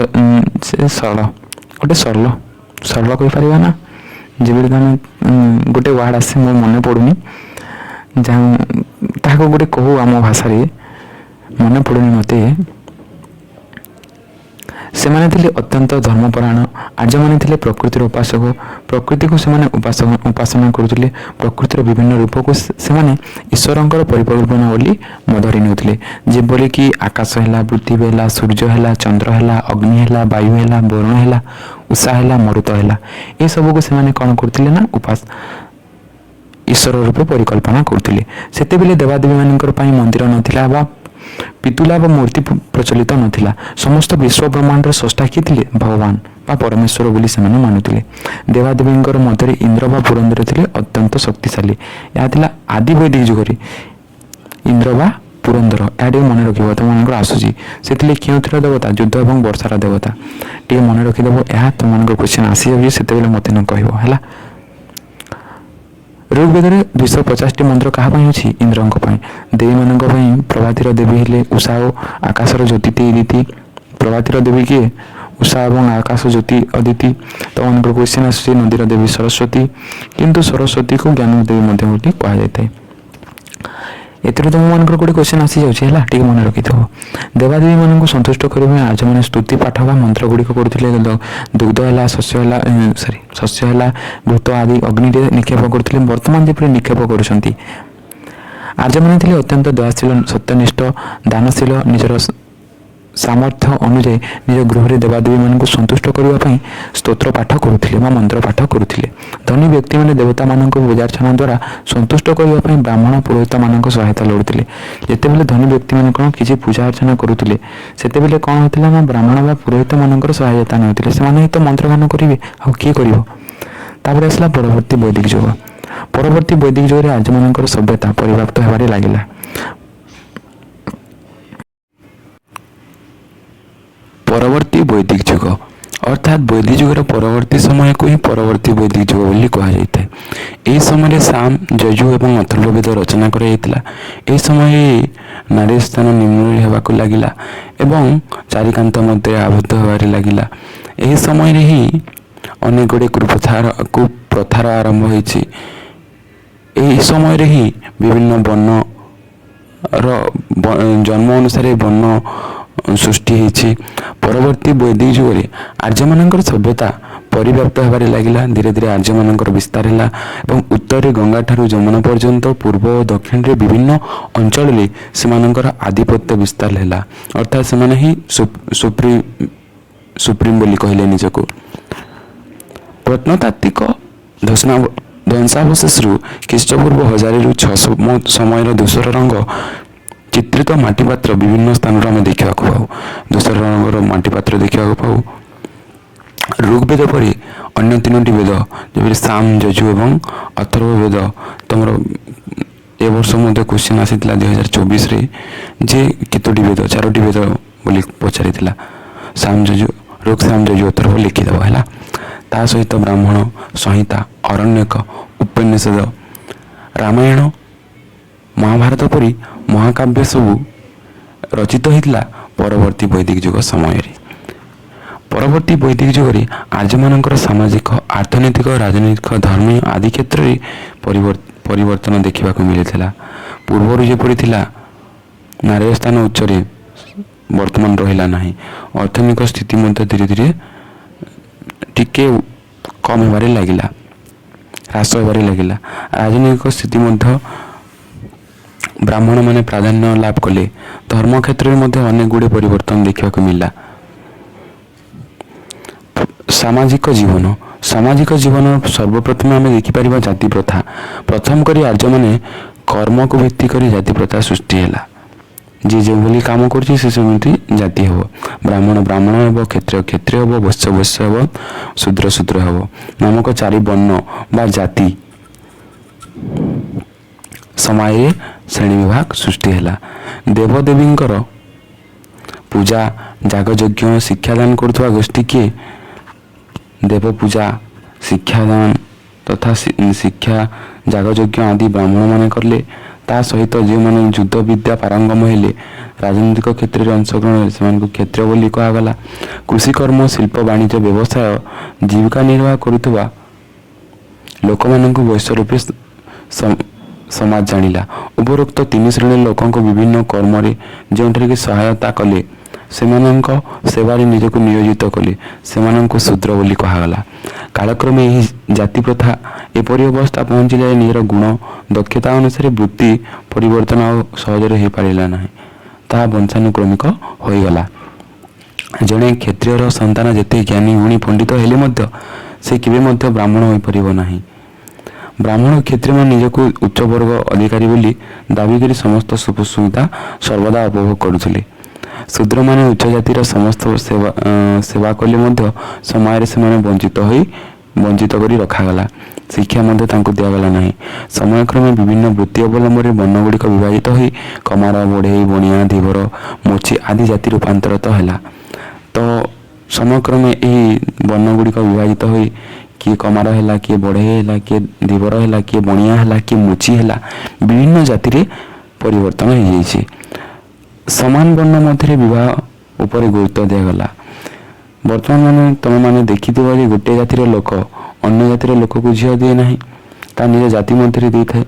ସରଳ କହିପାରିବା ନା, ଯେମିତି ଆମେ ଗୋଟେ ୱାର୍ଡ଼ ଆସେ, ମୋ ମନେ ପଡ଼ୁନି, ତାହାକୁ ଗୋଟେ କହୁ ଆମ ଭାଷାରେ, ମନେ ପଡ଼ୁନି ମୋତେ। ସେମାନେ ଥିଲେ ଅତ୍ୟନ୍ତ ଧର୍ମପରାୟଣ। ଆର୍ଯ୍ୟମାନେ ଥିଲେ ପ୍ରକୃତିର ଉପାସକ। ପ୍ରକୃତିକୁ ସେମାନେ ଉପାସନା କରୁଥିଲେ। ପ୍ରକୃତିର ବିଭିନ୍ନ ରୂପକୁ ସେମାନେ ଈଶ୍ୱରଙ୍କର ପରିକଳ୍ପନା ବୋଲି ଧରି ନେଉଥିଲେ। ଯେପରିକି ଆକାଶ ହେଲା, ପୃଥିବୀ ହେଲା, ସୂର୍ଯ୍ୟ ହେଲା, ଚନ୍ଦ୍ର ହେଲା, ଅଗ୍ନି ହେଲା, ବାୟୁ ହେଲା, ବରୁଣ ହେଲା, ଉଷା ହେଲା, ମରୁତ ହେଲା, ଏସବୁକୁ ସେମାନେ କ'ଣ କରୁଥିଲେ ନା ଈଶ୍ୱର ରୂପେ ପରିକଳ୍ପନା କରୁଥିଲେ। ସେତେବେଳେ ଦେବାଦେବୀମାନଙ୍କର ପାଇଁ ମନ୍ଦିର ନଥିଲା ବା ପିତୁଲା ବା ମୂର୍ତ୍ତି ପ୍ରଚଳିତ ନଥିଲା। ସମସ୍ତ ବିଶ୍ୱ ବ୍ରହ୍ମାଣ୍ଡର ସ୍ରଷ୍ଟା କିଏ ଥିଲେ? ଭଗବାନ ବା ପରମେଶ୍ୱର ବୋଲି ସେମାନେ ମାନୁଥିଲେ। ଦେବାଦେବୀଙ୍କର ମଧ୍ୟରେ ଇନ୍ଦ୍ର ବା ପୁରନ୍ଦର ଥିଲେ ଅତ୍ୟନ୍ତ ଶକ୍ତିଶାଳୀ। ଏହା ଥିଲା ଆଦି ବୈଦିକ ଯୁଗରେ ଇନ୍ଦ୍ର ବା ପୁରନ୍ଦର। ଏହା ଟିକେ ମନେ ରଖିବ, ତୁମମାନଙ୍କର ଆସୁଛି। ସେ ଥିଲେ କେଉଁଥିର ଦେବତା? ଯୁଦ୍ଧ ଏବଂ ବର୍ଷାର ଦେବତା। ଟିକେ ମନେ ରଖିଦେବ। ଏହା ତୁମମାନଙ୍କର କ୍ୱେଶ୍ଚିନ୍ ଆସିଯାଉଛି, ସେତେବେଳେ ମୋତେ ନ କହିବ ହେଲା। ଋଗ୍ବେଦରେ 250ଟି ମନ୍ତ୍ର କାହା ପାଇଁ ଅଛି? ଇନ୍ଦ୍ରଙ୍କ ପାଇଁ। ଦେବୀମାନଙ୍କ ପାଇଁ ପ୍ରଭାତୀର ଦେବୀ ହେଲେ ଉଷା ଓ ଆକାଶର ଜ୍ୟୋତି ଅଦିତି। ପ୍ରଭାତୀର ଦେବୀ କିଏ? ଉଷା ଏବଂ ଆକାଶ ଜ୍ୟୋତି ଅଦିତି। ତୁମମାନଙ୍କର କ୍ୱେଶ୍ଚିନ୍ ଆସୁଛି ନଦୀର ଦେବୀ ସରସ୍ୱତୀ, କିନ୍ତୁ ସରସ୍ୱତୀକୁ ଜ୍ଞାନ ଦେବୀ ମଧ୍ୟ ବୋଲି କୁହାଯାଇଥାଏ। ଏଥିରୁ ତୁମମାନଙ୍କର ଗୋଟେ କ୍ୱେଶ୍ଚିନ୍ ଆସିଯାଉଛି ହେଲା, ଟିକେ ମନେ ରଖିଥିବ। ଦେବାଦେବୀମାନଙ୍କୁ ସନ୍ତୁଷ୍ଟ କରିବା ପାଇଁ ଆର୍ଯ୍ୟମାନେ ସ୍ତୁତି ପାଠ ବା ମନ୍ତ୍ର ଗୁଡ଼ିକ କରୁଥିଲେ। ଦୁଗ୍ଧ ହେଲା, ଶସ୍ୟ ହେଲା, ଘୃତ ଆଦି ଅଗ୍ନିରେ ନିକ୍ଷେପ କରୁଥିଲେ। ବର୍ତ୍ତମାନ ଯେପରି ନିକ୍ଷେପ କରୁଛନ୍ତି। ଆର୍ଯ୍ୟମାନେ ଥିଲେ ଅତ୍ୟନ୍ତ ଦୟାଶୀଳ, ସତ୍ୟନିଷ୍ଠ, ଦାନଶୀଳ। ନିଜର ସାମର୍ଥ୍ୟ ଅନୁଯାୟୀ ନିଜ ଗୃହରେ ଦେବାଦେବୀମାନଙ୍କୁ ସନ୍ତୁଷ୍ଟ କରିବା ପାଇଁ ସ୍ତୋତ୍ର ପାଠ କରୁଥିଲେ ବା ମନ୍ତ୍ର ପାଠ କରୁଥିଲେ। ଧନୀ ବ୍ୟକ୍ତିମାନେ ଦେବତାମାନଙ୍କୁ ପୂଜାର୍ଚ୍ଚନା ଦ୍ୱାରା ସନ୍ତୁଷ୍ଟ କରିବା ପାଇଁ ବ୍ରାହ୍ମଣ ପୁରୋହିତମାନଙ୍କ ସହାୟତା ଲୋଡ଼ୁଥିଲେ। ଯେତେବେଳେ ଧନୀ ବ୍ୟକ୍ତିମାନେ କ'ଣ କିଛି ପୂଜା ଅର୍ଚ୍ଚନା କରୁଥିଲେ, ସେତେବେଳେ କ'ଣ ହେଉଥିଲା ନା ବ୍ରାହ୍ମଣ ବା ପୁରୋହିତମାନଙ୍କର ସହାୟତା ନେଉଥିଲେ। ସେମାନେ ହିଁ ତ ମନ୍ତ୍ରଗାନ କରିବେ, ଆଉ କିଏ କରିବ? तापर आसला परवर्ती वैदिक युग। परवर्ती वैदिक युग में आर्यमानकर सभ्यता परिव्याप्त होबार लगिला। परवर्ती वैदिक युग अर्थात वैदिक युगर परवर्ती समय को ही परवर्ती वैदिक युग बोली कहा जाता है। यह समय साम यजु एवं अथर्ववेद रचना कराइला। यह समय नारी स्थान निम्न होगा लगिला एवं चारिकांत मध्य आबद्ध होबार लगिला। यह समय ही अनेक गुड़े कुप्रथार आरंभ होइछि। यही समय ही विभिन्न वर्ण जन्म अनुसार वर्ण सृष्टि होइछि। परवर्ती वैदिक युग में आर्यमानकर सभ्यता परिव्याप्त होबार लगिला। धीरे धीरे आर्यमानकर विस्तार है और उत्तर गंगा ठारू जमुना पर्यंत पूर्व और दक्षिण रे विभिन्न अंचल में सेमानकर आधिपत्य विस्तार है। अर्थात से ही सुप्रीम बोली कहले निजको। प्रत्नतात्विक ध्वंसावशेष ख्रीष्टपूर्व 1000 समय धूसर रंग चित्रित माटीपात्र विभिन्न स्थान आम देखा पाऊ। धूसर रंगर माटीपात्र देखा पाऊ। ऋग्वेद पर अन्य 3टी वेद जब साम यजु एवं अथर्ववेद तुम ए वर्ष मध्य क्वेश्चन आसीला 2024 रे जे केतोटी वेद 4टी वेद बोली पचारि साम यजु ऋग साम यजु अथर्व लिखिदेव है। ता सहित ब्राह्मण संहिता अरण्यक उपनिषद रामायण महाभारत परी महाकाव्य सबू रचित होता परवर्ती वैदिक युग समय। परवर्ती वैदिक युग में आर्यमानकर सामाजिक अर्थनैतिक राजनैतिक धर्म आदि क्षेत्र में परिवर्तन देखा मिलता। पूर्वर जपरी थिला नारी स्थान उच्चरे वर्तमान रहिला नहीं। अर्थनैतिक स्थिति मध्य धीरे धीरे टिके कम होबार लगिला, ह्रास होबार लगिला। राजनैतिक स्थिति मध्य ब्राह्मण माने प्राधान्य लाभ कले। धर्म क्षेत्र में अनेक गुड़े परिवर्तन देखा मिला। सामाजिक जीवन सर्वप्रथम आम देखिपर जाति प्रथा। प्रथम करी आर्य माने कर्म को भित्ति करी जाति प्रथा सृष्टि है। जी जो बोली काम कर जाति हम। ब्राह्मण ब्राह्मण हम, क्षत्रिय क्षत्रिय हम, वैश्य वैश्य हम, शूद्र शूद्र हम नामक 4 वर्ण बा जाति समय श्रेणी विभाग सृष्टि है। देवदेवींकर पूजा जागयज्ञ शिक्षादान करुवा गोष्ठी किए? देव पूजा शिक्षादान तथा शिक्षा जागयज्ञ आदि ब्राह्मण माने करले। ता सहित जो मैंने युद्ध विद्या पारंगम हेले राजनीतिक क्षेत्र में अंशग्रहण से क्षेत्र बोली कहगला। कृषिकर्म शिल्प वाणिज्य व्यवसाय जीविका निर्वाह करुवा लोक मानक वैश्य रूपे समाज जानिला। उपरोक्त 3 श्रेणी लोकों विभिन्न कर्म जो सहायता कले सेमानंक सेवारे निजक नियोजित कले सेमानंक शूद्र बोली कहगला। कालक्रमे यही जाति प्रथा एपरी अवस्था पहुँची जाए निजर गुण दक्षता अनुसार वृत्ति परिवर्तन सहजरे हो पारा ना, ता वंशानुक्रमिक होगला। जड़े क्षत्रियर संतान जिते ज्ञानी गुणी पंडित हेले से केवे ब्राह्मण हो पार ना। ब्राह्मण क्षेत्र में निजक उच्च वर्ग अधिकारी बोली दाबी करी समस्त सुख सुविधा सर्वदा उपभोग करुले। शूद्र माने उच्च जातिर समस्त सेवा कले समय से वंचित करी रखागला। शिक्षा दिगला ना। समय क्रमे विभिन्न वृत्ति अवलंबन वर्ण गुड़िक विभाजित हो कमार बढ़ई बणिया धीवर मोची आदि जाति रूपांतरित है। तो समय क्रमे यही वर्ण गुड़िक विभाजित हो किए कमार है, किए बढ़ई है, किए धीवर है, किए बणिया है, किए मुची है, विभिन्न जाति रे परिवर्तन हो जाइए। समान वर्ण मध्य विवाह उपर गुरुत्व दिगला। बर्तमान माने तुम मैंने देखि गोटे जातिर लोक अन्य जातिर लोक को झील दिए ना, ता निज जाति मध्य दे था।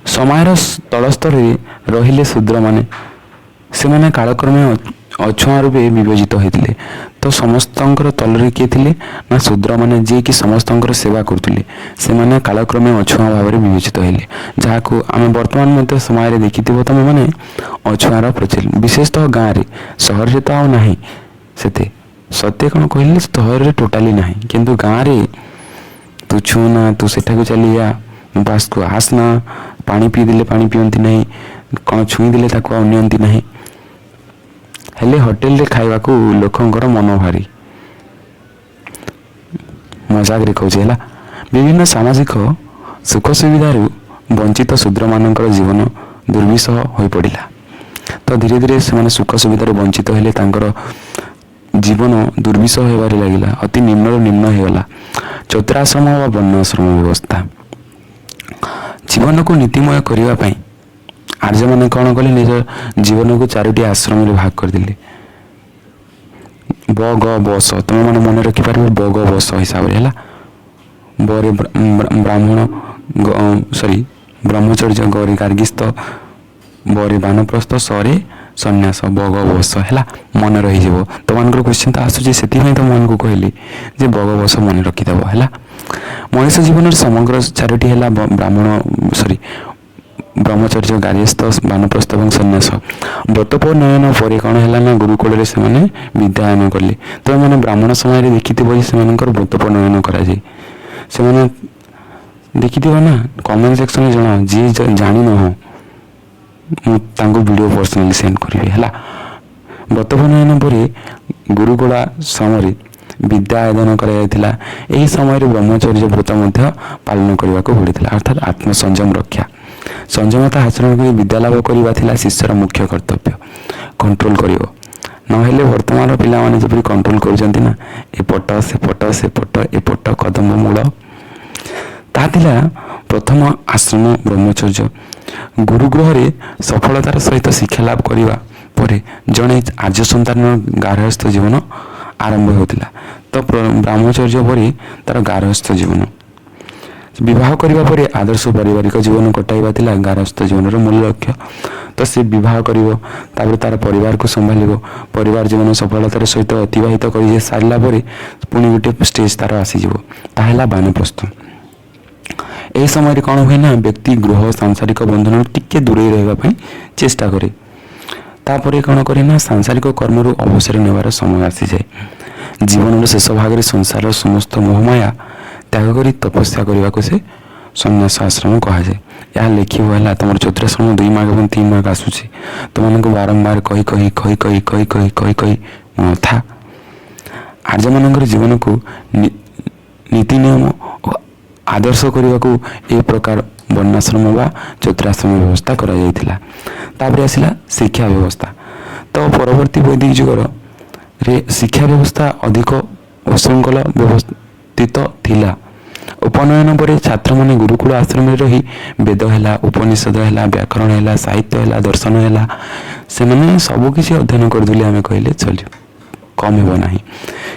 समय तलस्तर रहिले शूद्र माने से कालक्रमे अछुआ रूपे विभजित होते। तो समस्त तलरे किए थे ना शूद्र माने जी कि समस्त सेवा करते से कालक्रमे अछुआ भाव में विभजित होते। जहाँ को आम बर्तमान समय देखि तुम मैंने अछुआर प्रचलित विशेषतः गाँव में, सहर से तो आना से सत्य कौन कहले सहर में टोटाली ना, किंतु गाँव में तू छूना तू सेठा चली जा बास को आसना पानी पी देले पानी पियंती नहीं, कौन छुई देले ताको अनियंती नहीं। ହେଲେ ହୋଟେଲରେ ଖାଇବାକୁ ଲୋକଙ୍କର ମନ ଭାରି। ମଜାକରେ କହୁଛି ହେଲା। ବିଭିନ୍ନ ସାମାଜିକ ସୁଖ ସୁବିଧାରୁ ବଞ୍ଚିତ ଶୂଦ୍ରମାନଙ୍କର ଜୀବନ ଦୁର୍ବିସହ ହୋଇପଡ଼ିଲା। ତ ଧୀରେ ଧୀରେ ସେମାନେ ସୁଖ ସୁବିଧାରୁ ବଞ୍ଚିତ ହେଲେ, ତାଙ୍କର ଜୀବନ ଦୁର୍ବିସହ ହେବାରେ ଲାଗିଲା, ଅତି ନିମ୍ନରୁ ନିମ୍ନ ହୋଇଗଲା। ଚତୁରାଶ୍ରମ ବା ବର୍ଣ୍ଣାଶ୍ରମ ବ୍ୟବସ୍ଥା। ଜୀବନକୁ ନୀତିମୟ କରିବା ପାଇଁ ଆର୍ଯ୍ୟମାନେ କ'ଣ କଲେ, ନିଜ ଜୀବନକୁ 4ଟି ଆଶ୍ରମରେ ଭାଗ କରିଦେଲେ। ବ ଗ ବସ, ତୁମେମାନେ ମନେ ରଖିପାରିବ ବ ଗ ବସ ହିସାବରେ ହେଲା। ବରେ ବ୍ରାହ୍ମଣ, ବ୍ରହ୍ମଚର୍ଯ୍ୟ, ଗରେ ଗାର୍ଗିସ୍ଥ, ବରେ ବାନପ୍ରସ୍ଥ, ସରେ ସନ୍ନ୍ୟାସ, ବ ଗ ବସ ହେଲା। ମନେ ରହିଯିବ, ତୁମମାନଙ୍କର କ୍ୱେଶ୍ଚିନ୍ ତ ଆସୁଛି, ସେଥିପାଇଁ ତୁମମାନଙ୍କୁ କହିଲି ଯେ ବ ଗ ବସ ମନେ ରଖିଦେବ ହେଲା। ମଣିଷ ଜୀବନରେ ସମଗ୍ର 4ଟି ହେଲା ବ୍ରହ୍ମଚର୍ଯ୍ୟ, ଗାର୍ହସ୍ଥ, ବାନପ୍ରସ୍ଥ ଏବଂ ସନ୍ନ୍ୟାସ। ବ୍ରତୋପନୟନ ପରେ କ'ଣ ହେଲା ନା, ଗୁରୁକୁଳରେ ସେମାନେ ବିଦ୍ୟାୟନ କଲେ। ତୁମେମାନେ ବ୍ରାହ୍ମଣ ସମୟରେ ଦେଖିଥିବ ଯେ ସେମାନଙ୍କର ବ୍ରତୋପନୟନ କରାଯାଏ। ସେମାନେ ଦେଖିଥିବ ନା, କମେଣ୍ଟ ସେକ୍ସନରେ ଜଣାଅ। ଯିଏ ଜାଣିନାହଁ ମୁଁ ତାଙ୍କୁ ଭିଡ଼ିଓ ପର୍ସନାଲି ସେଣ୍ଡ କରିବି ହେଲା। ବ୍ରତୋପନୟନ ପରେ ଗୁରୁକୁଳ ସମୟରେ ବିଦ୍ୟାୟନ କରାଯାଇଥିଲା। ଏହି ସମୟରେ ବ୍ରହ୍ମଚର୍ଯ୍ୟ ବ୍ରତ ମଧ୍ୟ ପାଳନ କରିବାକୁ ପଡ଼ିଥିଲା, ଅର୍ଥାତ୍ ଆତ୍ମସଂଯମ ରକ୍ଷା। ସଂଯମତା ଆଚରଣ କରି ବିଦ୍ୟାଲାଭ କରିବା ଥିଲା ଶିଷ୍ୟର ମୁଖ୍ୟ କର୍ତ୍ତବ୍ୟ। କଣ୍ଟ୍ରୋଲ କରିବ, ନହେଲେ ବର୍ତ୍ତମାନର ପିଲାମାନେ ଯେପରି କଣ୍ଟ୍ରୋଲ କରୁଛନ୍ତି ନା, ଏପଟ ସେପଟ ସେପଟ ଏପଟ କଦମ୍ବ ମୂଳ। ତାହା ଥିଲା ପ୍ରଥମ ଆଶ୍ରମ ବ୍ରହ୍ମଚର୍ଯ୍ୟ। ଗୁରୁଗୃହରେ ସଫଳତାର ସହିତ ଶିକ୍ଷା ଲାଭ କରିବା ପରେ ଜଣେ ଆର୍ଯ୍ୟ ସନ୍ତାନର ଗାର୍ହସ୍ଥ ଜୀବନ ଆରମ୍ଭ ହେଉଥିଲା। ତ ବ୍ରହ୍ମଚର୍ଯ୍ୟ ପରେ ତାର ଗାର୍ହସ୍ଥ ଜୀବନ। ବିବାହ କରିବା ପରେ ଆଦର୍ଶ ପାରିବାରିକ ଜୀବନ କଟାଇବା ଥିଲା ଗାର୍ହସ୍ଥ ଜୀବନର ମୂଳ ଲକ୍ଷ୍ୟ। ତ ସେ ବିବାହ କରିବ, ତାପରେ ତାର ପରିବାରକୁ ସମ୍ଭାଳିବ। ପରିବାର ଜୀବନ ସଫଳତାର ସହିତ ଅତିବାହିତ କରି ସାରିଲା ପରେ ପୁଣି ଗୋଟେ ଷ୍ଟେଜ୍ ତାର ଆସିଯିବ, ତାହା ହେଲା ବାନପ୍ରସ୍ଥ। ଏହି ସମୟରେ କ'ଣ ହୁଏ ନା, ବ୍ୟକ୍ତି ଗୃହ ସାଂସାରିକ ବନ୍ଧନରୁ ଟିକେ ଦୂରେଇ ରହିବା ପାଇଁ ଚେଷ୍ଟା କରେ। ତାପରେ କ'ଣ କରେ ନା, ସାଂସାରିକ କର୍ମରୁ ଅବସର ନେବାର ସମୟ ଆସିଯାଏ। ଜୀବନର ଶେଷ ଭାଗରେ ସଂସାରର ସମସ୍ତ ମୋହମାୟା ତ୍ୟାଗ କରି ତପସ୍ୟା କରିବାକୁ ସେ ସନ୍ନ୍ୟାସ ଆଶ୍ରମ କୁହାଯାଏ। ଏହା ଲେଖିବ ହେଲା। ତୁମର ଚତୁରାଶ୍ରମ 2 ମାର୍କ ଏବଂ 3 ମାର୍କ ଆସୁଛି। ତୁମମାନଙ୍କୁ ବାରମ୍ବାର କହି ଅଥା ଆର୍ଯ୍ୟମାନଙ୍କର ଜୀବନକୁ ନୀତି ନିୟମ ଓ ଆଦର୍ଶ କରିବାକୁ ଏ ପ୍ରକାର ବର୍ଣ୍ଣାଶ୍ରମ ବା ଚତୁରାଶ୍ରମ ବ୍ୟବସ୍ଥା କରାଯାଇଥିଲା। ତାପରେ ଆସିଲା ଶିକ୍ଷା ବ୍ୟବସ୍ଥା। ତ ପରବର୍ତ୍ତୀ ବୈଦିକ ଯୁଗରେ ଶିକ୍ଷା ବ୍ୟବସ୍ଥା ଅଧିକ ଅଶୃଙ୍ଖଳ ବ୍ୟବସ୍ଥିତ ଥିଲା। ଉପନୟନ ପରେ ଛାତ୍ରମାନେ ଗୁରୁକୁଳ ଆଶ୍ରମରେ ରହି ବେଦ ହେଲା, ଉପନିଷଦ ହେଲା, ବ୍ୟାକରଣ ହେଲା, ସାହିତ୍ୟ ହେଲା, ଦର୍ଶନ ହେଲା, ସେମାନେ ସବୁକିଛି ଅଧ୍ୟୟନ କରୁଥିଲେ। ଆମେ କହିଲେ ଚଳିବ, କମ୍ ହେବ ନାହିଁ।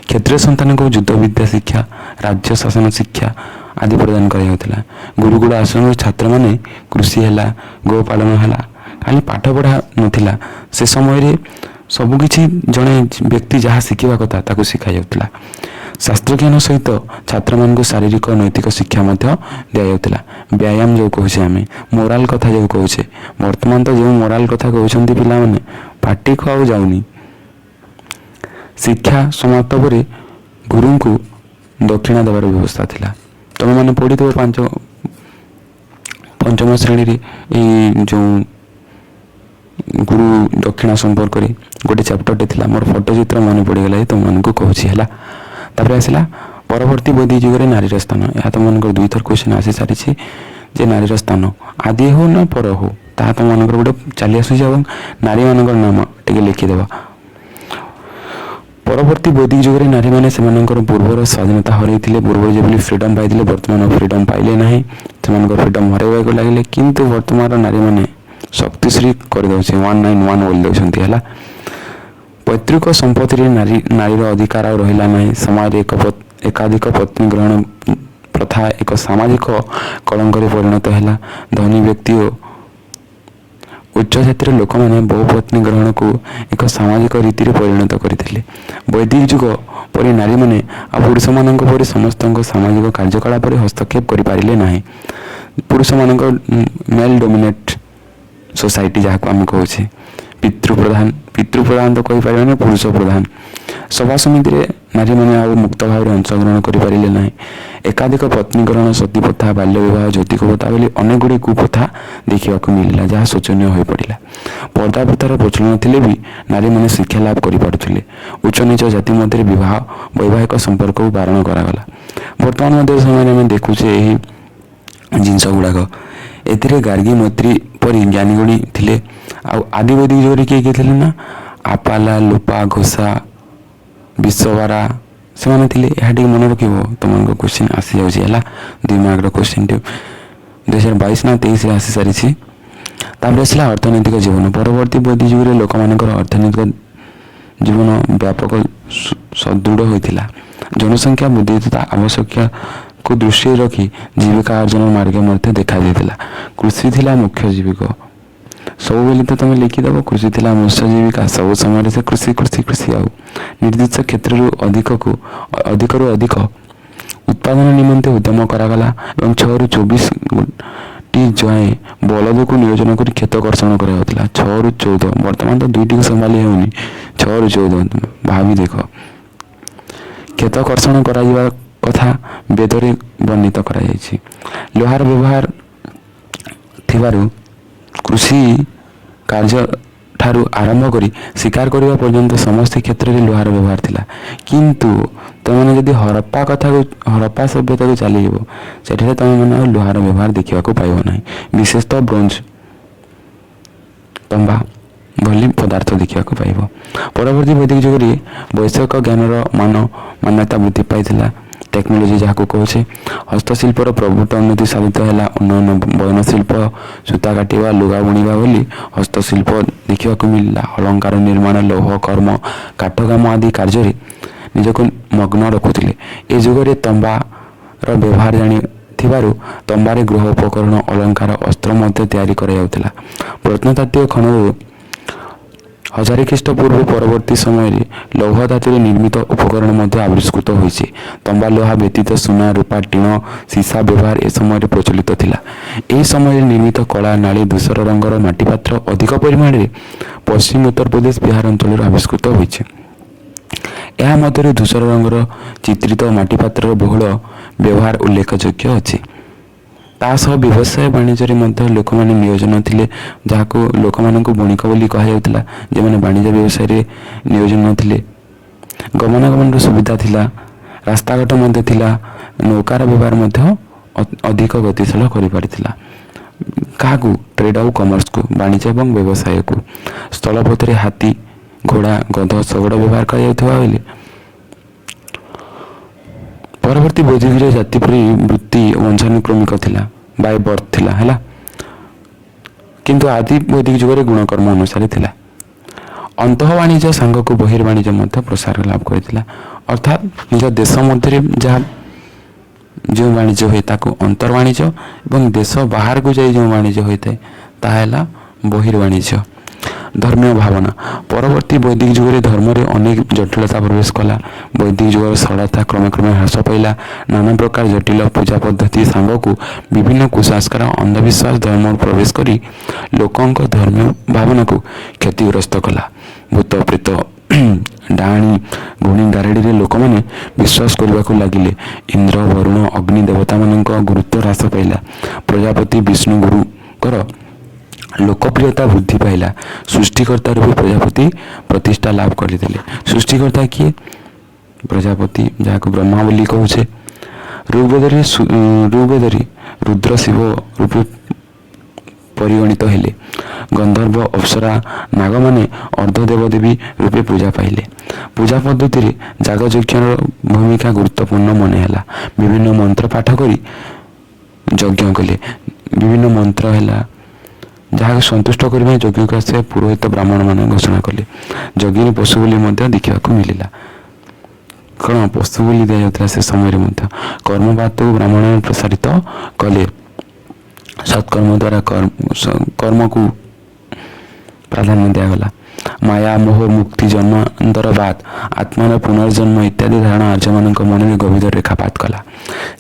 କ୍ଷତ୍ରିୟ ସନ୍ତାନଙ୍କୁ ଯୁଦ୍ଧ ବିଦ୍ୟା ଶିକ୍ଷା, ରାଜ୍ୟ ଶାସନ ଶିକ୍ଷା ଆଦି ପ୍ରଦାନ କରାଯାଉଥିଲା। ଗୁରୁକୁଳ ଆଶ୍ରମର ଛାତ୍ରମାନେ କୃଷି ହେଲା, ଗୋପାଳନ ହେଲା, ଖାଲି ପାଠ ପଢ଼ା ନଥିଲା। ସେ ସମୟରେ ସବୁକିଛି ଜଣେ ବ୍ୟକ୍ତି ଯାହା ଶିଖିବା କଥା ତାକୁ ଶିଖାଯାଉଥିଲା। ଶାସ୍ତ୍ରଜ୍ଞାନ ସହିତ ଛାତ୍ରମାନଙ୍କୁ ଶାରୀରିକ ନୈତିକ ଶିକ୍ଷା ମଧ୍ୟ ଦିଆଯାଉଥିଲା। ବ୍ୟାୟାମ ଯେଉଁ କହୁଛେ, ଆମେ ମୋରାଲ କଥା ଯେଉଁ କହୁଛେ, ବର୍ତ୍ତମାନ ତ ଯେଉଁ ମୋରାଲ କଥା କହୁଛନ୍ତି ପିଲାମାନେ, ପାଟିକୁ ଆଉ ଯାଉନି। ଶିକ୍ଷା ସମାପ୍ତ ପରେ ଗୁରୁଙ୍କୁ ଦକ୍ଷିଣା ଦେବାର ବ୍ୟବସ୍ଥା ଥିଲା। ତୁମେମାନେ ପଢ଼ିଥିବ ପଞ୍ଚମ ଶ୍ରେଣୀରେ ଏଇ ଯେଉଁ ଗୁରୁ ଦକ୍ଷିଣା ସମ୍ପର୍କରେ ଗୋଟେ ଚାପ୍ଟରଟେ ଥିଲା। ମୋର ଫଟୋ ଚିତ୍ର ମନେ ପଡ଼ିଗଲା, ତୁମମାନଙ୍କୁ କହୁଛି ହେଲା। ତାପରେ ଆସିଲା ପରବର୍ତ୍ତୀ ବୈଦିକ ଯୁଗରେ ନାରୀର ସ୍ଥାନ। ଏହା ତୁମମାନଙ୍କର 2 ଥର କ୍ୱେଶ୍ଚିନ୍ ଆସିସାରିଛି ଯେ ନାରୀର ସ୍ଥାନ ଆଦି ହେଉ ନା ପର ହେଉ, ତାହା ତୁମମାନଙ୍କର ଗୋଟେ ଚାଲି ଆସୁଛି। ଏବଂ ନାରୀମାନଙ୍କର ନାମ ଟିକେ ଲେଖିଦେବା। ପରବର୍ତ୍ତୀ ବୈଦିକ ଯୁଗରେ ନାରୀମାନେ ସେମାନଙ୍କର ପୂର୍ବର ସ୍ୱାଧୀନତା ହରାଇଥିଲେ। ପୂର୍ବରୁ ଯେଭଳି ଫ୍ରିଡ଼ମ୍ ପାଇଥିଲେ, ବର୍ତ୍ତମାନ ଫ୍ରିଡ଼ମ୍ ପାଇଲେ ନାହିଁ। ସେମାନଙ୍କ ଫ୍ରିଡ଼ମ୍ ହରାଇବାକୁ ଲାଗିଲେ। କିନ୍ତୁ ବର୍ତ୍ତମାନର ନାରୀମାନେ ଶକ୍ତିଶ୍ରୀ କରିଦେଉଛି, 191 ବୋଲି ଦେଉଛନ୍ତି ହେଲା। ପୈତୃକ ସମ୍ପତ୍ତିରେ ନାରୀର ଅଧିକାର ଆଉ ରହିଲା ନାହିଁ। ସମାଜରେ ଏକାଧିକ ପତ୍ନୀ ଗ୍ରହଣ ପ୍ରଥା ଏକ ସାମାଜିକ କଳଙ୍କରେ ପରିଣତ ହେଲା। ଧନୀ ବ୍ୟକ୍ତି ଓ ଉଚ୍ଚ ଜାତିର ଲୋକମାନେ ବହୁ ପତ୍ନୀ ଗ୍ରହଣକୁ ଏକ ସାମାଜିକ ରୀତିରେ ପରିଣତ କରିଥିଲେ। ବୈଦିକ ଯୁଗ ପରେ ନାରୀମାନେ ଆଉ ପୁରୁଷମାନଙ୍କ ପରି ସମସ୍ତଙ୍କ ସାମାଜିକ କାର୍ଯ୍ୟକଳାପରେ ହସ୍ତକ୍ଷେପ କରିପାରିଲେ ନାହିଁ। ପୁରୁଷମାନଙ୍କ ମେଲ୍ ଡୋମିନେଟ୍ ସୋସାଇଟି ଯାହାକୁ ଆମେ କହୁଛେ, ପିତୃପ୍ରଧାନ ତ କହିପାରିବାନି, ପୁରୁଷ ପ୍ରଧାନ। ସଭା ସମିତିରେ ନାରୀମାନେ ଆଉ ମୁକ୍ତ ଭାବରେ ଅଂଶଗ୍ରହଣ କରିପାରିଲେ ନାହିଁ। ଏକାଧିକ ପତ୍ନୀକରଣ, ସତୀ ପ୍ରଥା, ବାଲ୍ୟ ବିବାହ, ଯୌତିକ ପ୍ରଥା ବୋଲି ଅନେକ ଗୁଡ଼ିଏ କୁପ୍ରଥା ଦେଖିବାକୁ ମିଳିଲା, ଯାହା ଶୋଚନୀୟ ହୋଇପଡ଼ିଲା। ପର୍ଦ୍ଦା ପ୍ରଥାର ପ୍ରଚଳନ ଥିଲେ ବି ନାରୀମାନେ ଶିକ୍ଷା ଲାଭ କରିପାରୁଥିଲେ। ଉଚ୍ଚ ନିଚ ଜାତି ମଧ୍ୟରେ ବୈବାହିକ ସମ୍ପର୍କକୁ ବାରଣ କରାଗଲା। ବର୍ତ୍ତମାନ ମଧ୍ୟ ସମୟରେ ଆମେ ଦେଖୁଛେ ଏହି ଜିନିଷ ଗୁଡ଼ାକ। ଏଥିରେ ଗାର୍ଗୀ, ମୈତ୍ରୀ ପରି ଜ୍ଞାନୀଗୁଣୀ ଥିଲେ। ଆଉ ଆଦିବୈଦିକ ଯୁଗରେ କିଏ କିଏ ଥିଲେ ନା ଆପାଲା, ଲୋପା, ଘୋଷା, ବିଶ୍ୱବାରା ସେମାନେ ଥିଲେ। ଏହା ଟିକେ ମନେ ରଖିବ, ତୁମମାନଙ୍କ କ୍ୱେଶ୍ଚିନ୍ ଆସିଯାଉଛି ହେଲା, 2 ମାର୍କର କ୍ୱେଶ୍ଚିନ୍ଟି 2022 ନା 23ରେ ଆସି ସାରିଛି। ତାପରେ ଆସିଲା ଅର୍ଥନୈତିକ ଜୀବନ। ପରବର୍ତ୍ତୀ ବୈଦିକ ଯୁଗରେ ଲୋକମାନଙ୍କର ଅର୍ଥନୈତିକ ଜୀବନ ବ୍ୟାପକ ସୁଦୃଢ଼ ହୋଇଥିଲା। ଜନସଂଖ୍ୟା ବୃଦ୍ଧି ତଥା ଆବଶ୍ୟକତାକୁ ଦୃଷ୍ଟିରେ ରଖି ଜୀବିକା ଅର୍ଜନର ମାର୍ଗ ମଧ୍ୟ ଦେଖାଯାଇଥିଲା। କୃଷି ଥିଲା ମୁଖ୍ୟ ଜୀବିକା। ସବୁବେଳେ ତ ତୁମେ ଲେଖିଦେବ କୃଷି ଥିଲା ମୁଖ୍ୟ ଜୀବିକା, ସବୁ ସମୟରେ ସେ କୃଷି କୃଷି କୃଷି। ଆଉ ନିର୍ଦ୍ଦିଷ୍ଟ କ୍ଷେତ୍ରରୁ ଅଧିକରୁ ଅଧିକ ଉତ୍ପାଦନ ନିମନ୍ତେ ଉଦ୍ୟମ କରାଗଲା ଏବଂ 6ରୁ 24ଟି ଯାଏଁ ବଳଦକୁ ନିୟୋଜନ କରି କ୍ଷେତ କର୍ଷଣ କରାଯାଉଥିଲା। 6ରୁ 14, ବର୍ତ୍ତମାନ ତ 2ଟିକୁ ସମ୍ଭାଳି ହେଉନି, 6ରୁ 14 ଭାବି ଦେଖ। କ୍ଷେତ କର୍ଷଣ କରାଯିବା କଥା ବେଦରେ ବର୍ଣ୍ଣିତ କରାଯାଇଛି। ଲୁହାର ବ୍ୟବହାର ଥିବାରୁ କୃଷି କାର୍ଯ୍ୟ ଠାରୁ ଆରମ୍ଭ କରି ଶିକାର କରିବା ପର୍ଯ୍ୟନ୍ତ ସମସ୍ତ କ୍ଷେତ୍ରରେ ଲୁହାର ବ୍ୟବହାର ଥିଲା। କିନ୍ତୁ ତୁମେମାନେ ଯଦି ହରପ୍ପା ସଭ୍ୟତାକୁ ଚାଲିଯିବ, ସେଠାରେ ତୁମେମାନେ ଆଉ ଲୁହାର ବ୍ୟବହାର ଦେଖିବାକୁ ପାଇବ ନାହିଁ। ବିଶେଷତଃ ବ୍ରୋଞ୍ଜ, ତମ୍ବା ଭଳି ପଦାର୍ଥ ଦେଖିବାକୁ ପାଇବ। ପରବର୍ତ୍ତୀ ବୈଦିକ ଯୁଗରେ ବୈଷୟିକ ଜ୍ଞାନର ମାନ୍ୟତା ବୃଦ୍ଧି ପାଇଥିଲା। ଟେକ୍ନୋଲୋଜି ଯାହାକୁ କହୁଛେ, ହସ୍ତଶିଳ୍ପର ପ୍ରଭୁତ୍ୱ ଉନ୍ନତି ସାଧିତ ହେଲା। ଉନ୍ନୟନ ବୟନଶିଳ୍ପ, ସୂତା କାଟିବା, ଲୁଗା ବୁଣିବା ଭଳି ହସ୍ତଶିଳ୍ପ ଦେଖିବାକୁ ମିଳିଲା। ଅଳଙ୍କାର ନିର୍ମାଣ, ଲୌହ କର୍ମ, କାଠ କାମ ଆଦି କାର୍ଯ୍ୟରେ ନିଜକୁ ମଗ୍ନ ରଖୁଥିଲେ। ଏ ଯୁଗରେ ତମ୍ବାର ବ୍ୟବହାର ଜାଣିଥିବାରୁ ତମ୍ବାରେ ଗୃହ ଉପକରଣ, ଅଳଙ୍କାର, ଅସ୍ତ୍ର ମଧ୍ୟ ତିଆରି କରାଯାଉଥିଲା। ପ୍ରତ୍ନତାତ୍ତ୍ୱିକ ଖନନରୁ 1000 ଖ୍ରୀଷ୍ଟପୂର୍ବ ପରବର୍ତ୍ତୀ ସମୟରେ ଲୌହ ଧାତୁରେ ନିର୍ମିତ ଉପକରଣ ମଧ୍ୟ ଆବିଷ୍କୃତ ହୋଇଛି। ତମ୍ବା ଲୁହା ବ୍ୟତୀତ ସୁନା, ରୂପା, ଟିଣ, ସୀସା ବ୍ୟବହାର ଏ ସମୟରେ ପ୍ରଚଳିତ ଥିଲା। ଏହି ସମୟରେ ନିର୍ମିତ କଳା, ନାଳି, ଧୂସର ରଙ୍ଗର ମାଟିପାତ୍ର ଅଧିକ ପରିମାଣରେ ପଶ୍ଚିମ ଉତ୍ତରପ୍ରଦେଶ, ବିହାର ଅଞ୍ଚଳରୁ ଆବିଷ୍କୃତ ହୋଇଛି। ଏହା ମଧ୍ୟରେ ଧୂସର ରଙ୍ଗର ଚିତ୍ରିତ ମାଟିପାତ୍ରର ବହୁଳ ବ୍ୟବହାର ଉଲ୍ଲେଖଯୋଗ୍ୟ ଅଛି। ତା ସହ ବ୍ୟବସାୟ ବାଣିଜ୍ୟରେ ମଧ୍ୟ ଲୋକମାନେ ନିୟୋଜନ ଥିଲେ, ଯାହାକୁ ଲୋକମାନଙ୍କୁ ବଣିକ ବୋଲି କୁହାଯାଉଥିଲା, ଯେଉଁମାନେ ବାଣିଜ୍ୟ ବ୍ୟବସାୟରେ ନିୟୋଜନ ଥିଲେ। ଗମନାଗମନର ସୁବିଧା ଥିଲା, ରାସ୍ତାଘାଟ ମଧ୍ୟ ଥିଲା। ନୌକାର ବ୍ୟବହାର ମଧ୍ୟ ଅଧିକ ଗତିଶୀଳ କରିପାରିଥିଲା। କାହାକୁ? ଟ୍ରେଡ୍ ଆଉ କମର୍ସକୁ, ବାଣିଜ୍ୟ ଏବଂ ବ୍ୟବସାୟକୁ। ସ୍ଥଳପଥରେ ହାତୀ, ଘୋଡ଼ା, ଗଧ, ଶଗଡ଼ ବ୍ୟବହାର କରାଯାଉଥିବା ବେଳେ ପରବର୍ତ୍ତୀ ବୈଦିକ ଜାତି ପରି ବୃତ୍ତି ବଂଶାନୁକ୍ରମିକ ଥିଲା, ବାଇ ବର୍ଥ ଥିଲା ହେଲା। କିନ୍ତୁ ଆଦି ବୈଦିକ ଯୁଗରେ ଗୁଣକର୍ମ ଅନୁସାରେ ଥିଲା। ଅନ୍ତଃ ବାଣିଜ୍ୟ ସାଙ୍ଗକୁ ବହିର୍ବାଣିଜ୍ୟ ମଧ୍ୟ ପ୍ରସାର ଲାଭ କରିଥିଲା। ଅର୍ଥାତ୍ ନିଜ ଦେଶ ମଧ୍ୟରେ ଯେଉଁ ବାଣିଜ୍ୟ ହୁଏ ତାକୁ ଅନ୍ତର୍ବାଣିଜ୍ୟ ଏବଂ ଦେଶ ବାହାରକୁ ଯାଇ ଯେଉଁ ବାଣିଜ୍ୟ ହୋଇଥାଏ ତାହା ହେଲା ବହିର୍ବାଣିଜ୍ୟ। ଧର୍ମୀୟ ଭାବନା। ପରବର୍ତ୍ତୀ ବୈଦିକ ଯୁଗରେ ଧର୍ମରେ ଅନେକ ଜଟିଳତା ପ୍ରବେଶ କଲା। ବୈଦିକ ଯୁଗର ସରଳତା କ୍ରମେ କ୍ରମେ ହ୍ରାସ ପାଇଲା। ନାନା ପ୍ରକାର ଜଟିଳ ପୂଜା ପଦ୍ଧତି ସାଙ୍ଗକୁ ବିଭିନ୍ନ କୁସଂସ୍କାର, ଅନ୍ଧବିଶ୍ୱାସ ଧର୍ମ ପ୍ରବେଶ କରି ଲୋକଙ୍କ ଧର୍ମୀୟ ଭାବନାକୁ କ୍ଷତିଗ୍ରସ୍ତ କଲା। ଭୂତ, ପ୍ରେତ, ଡାଆଣୀ, ଗୁଣି ଗାରେଡ଼ିରେ ଲୋକମାନେ ବିଶ୍ୱାସ କରିବାକୁ ଲାଗିଲେ। ଇନ୍ଦ୍ର, ବରୁଣ, ଅଗ୍ନି ଦେବତାମାନଙ୍କ ଗୁରୁତ୍ୱ ହ୍ରାସ ପାଇଲା। ପ୍ରଜାପତି ବିଷ୍ଣୁ ଗୁରୁଙ୍କର ଲୋକପ୍ରିୟତା ବୃଦ୍ଧି ପାଇଲା। ସୃଷ୍ଟିକର୍ତ୍ତା ରୂପେ ପ୍ରଜାପତି ପ୍ରତିଷ୍ଠା ଲାଭ କରିଥିଲେ। ସୃଷ୍ଟିକର୍ତ୍ତା କିଏ? ପ୍ରଜାପତି, ଯାହାକୁ ବ୍ରହ୍ମା ବୋଲି କହୁଛେ। ଋଗ୍ବେଦରେ ରୁଦ୍ର ଶିବ ରୂପେ ପରିଗଣିତ ହେଲେ। ଗନ୍ଧର୍ବ, ଅପ୍ସରା, ନାଗମାନେ ଅର୍ଦ୍ଧଦେବଦେବୀ ରୂପେ ପୂଜା ପାଇଲେ। ପୂଜା ପଦ୍ଧତିରେ ଯାଗଯଜ୍ଞର ଭୂମିକା ଗୁରୁତ୍ୱପୂର୍ଣ୍ଣ ମନେ ହେଲା। ବିଭିନ୍ନ ମନ୍ତ୍ର ପାଠ କରି ଯଜ୍ଞ କଲେ। ବିଭିନ୍ନ ମନ୍ତ୍ର ହେଲା, ଯାହାକୁ ସନ୍ତୁଷ୍ଟ କରିବା ଯଜ୍ଞକୁ ଆସିବା ପୁରୋହିତ ବ୍ରାହ୍ମଣମାନେ ଘୋଷଣା କଲେ। ଯଜ୍ଞରେ ପଶୁ ବୋଲି ମଧ୍ୟ ଦେଖିବାକୁ ମିଳିଲା। କ'ଣ ପଶୁ ବୋଲି ଦିଆଯାଉଥିଲା ସେ ସମୟରେ ମଧ୍ୟ। କର୍ମବାଦକୁ ବ୍ରାହ୍ମଣମାନେ ପ୍ରସାରିତ କଲେ। ସତ୍କର୍ମ ଦ୍ୱାରା କର୍ମକୁ ପ୍ରାଧାନ୍ୟ ଦିଆଗଲା। ମାୟା, ମୋହ, ମୁକ୍ତି, ଜନ୍ମାନ୍ତରବାଦ, ଆତ୍ମାର ପୁନର୍ଜନ୍ମ ଇତ୍ୟାଦି ଧାରଣା ଆର୍ଯ୍ୟମାନଙ୍କ ମନରେ ଗଭୀର ରେଖାପାତ କଲା।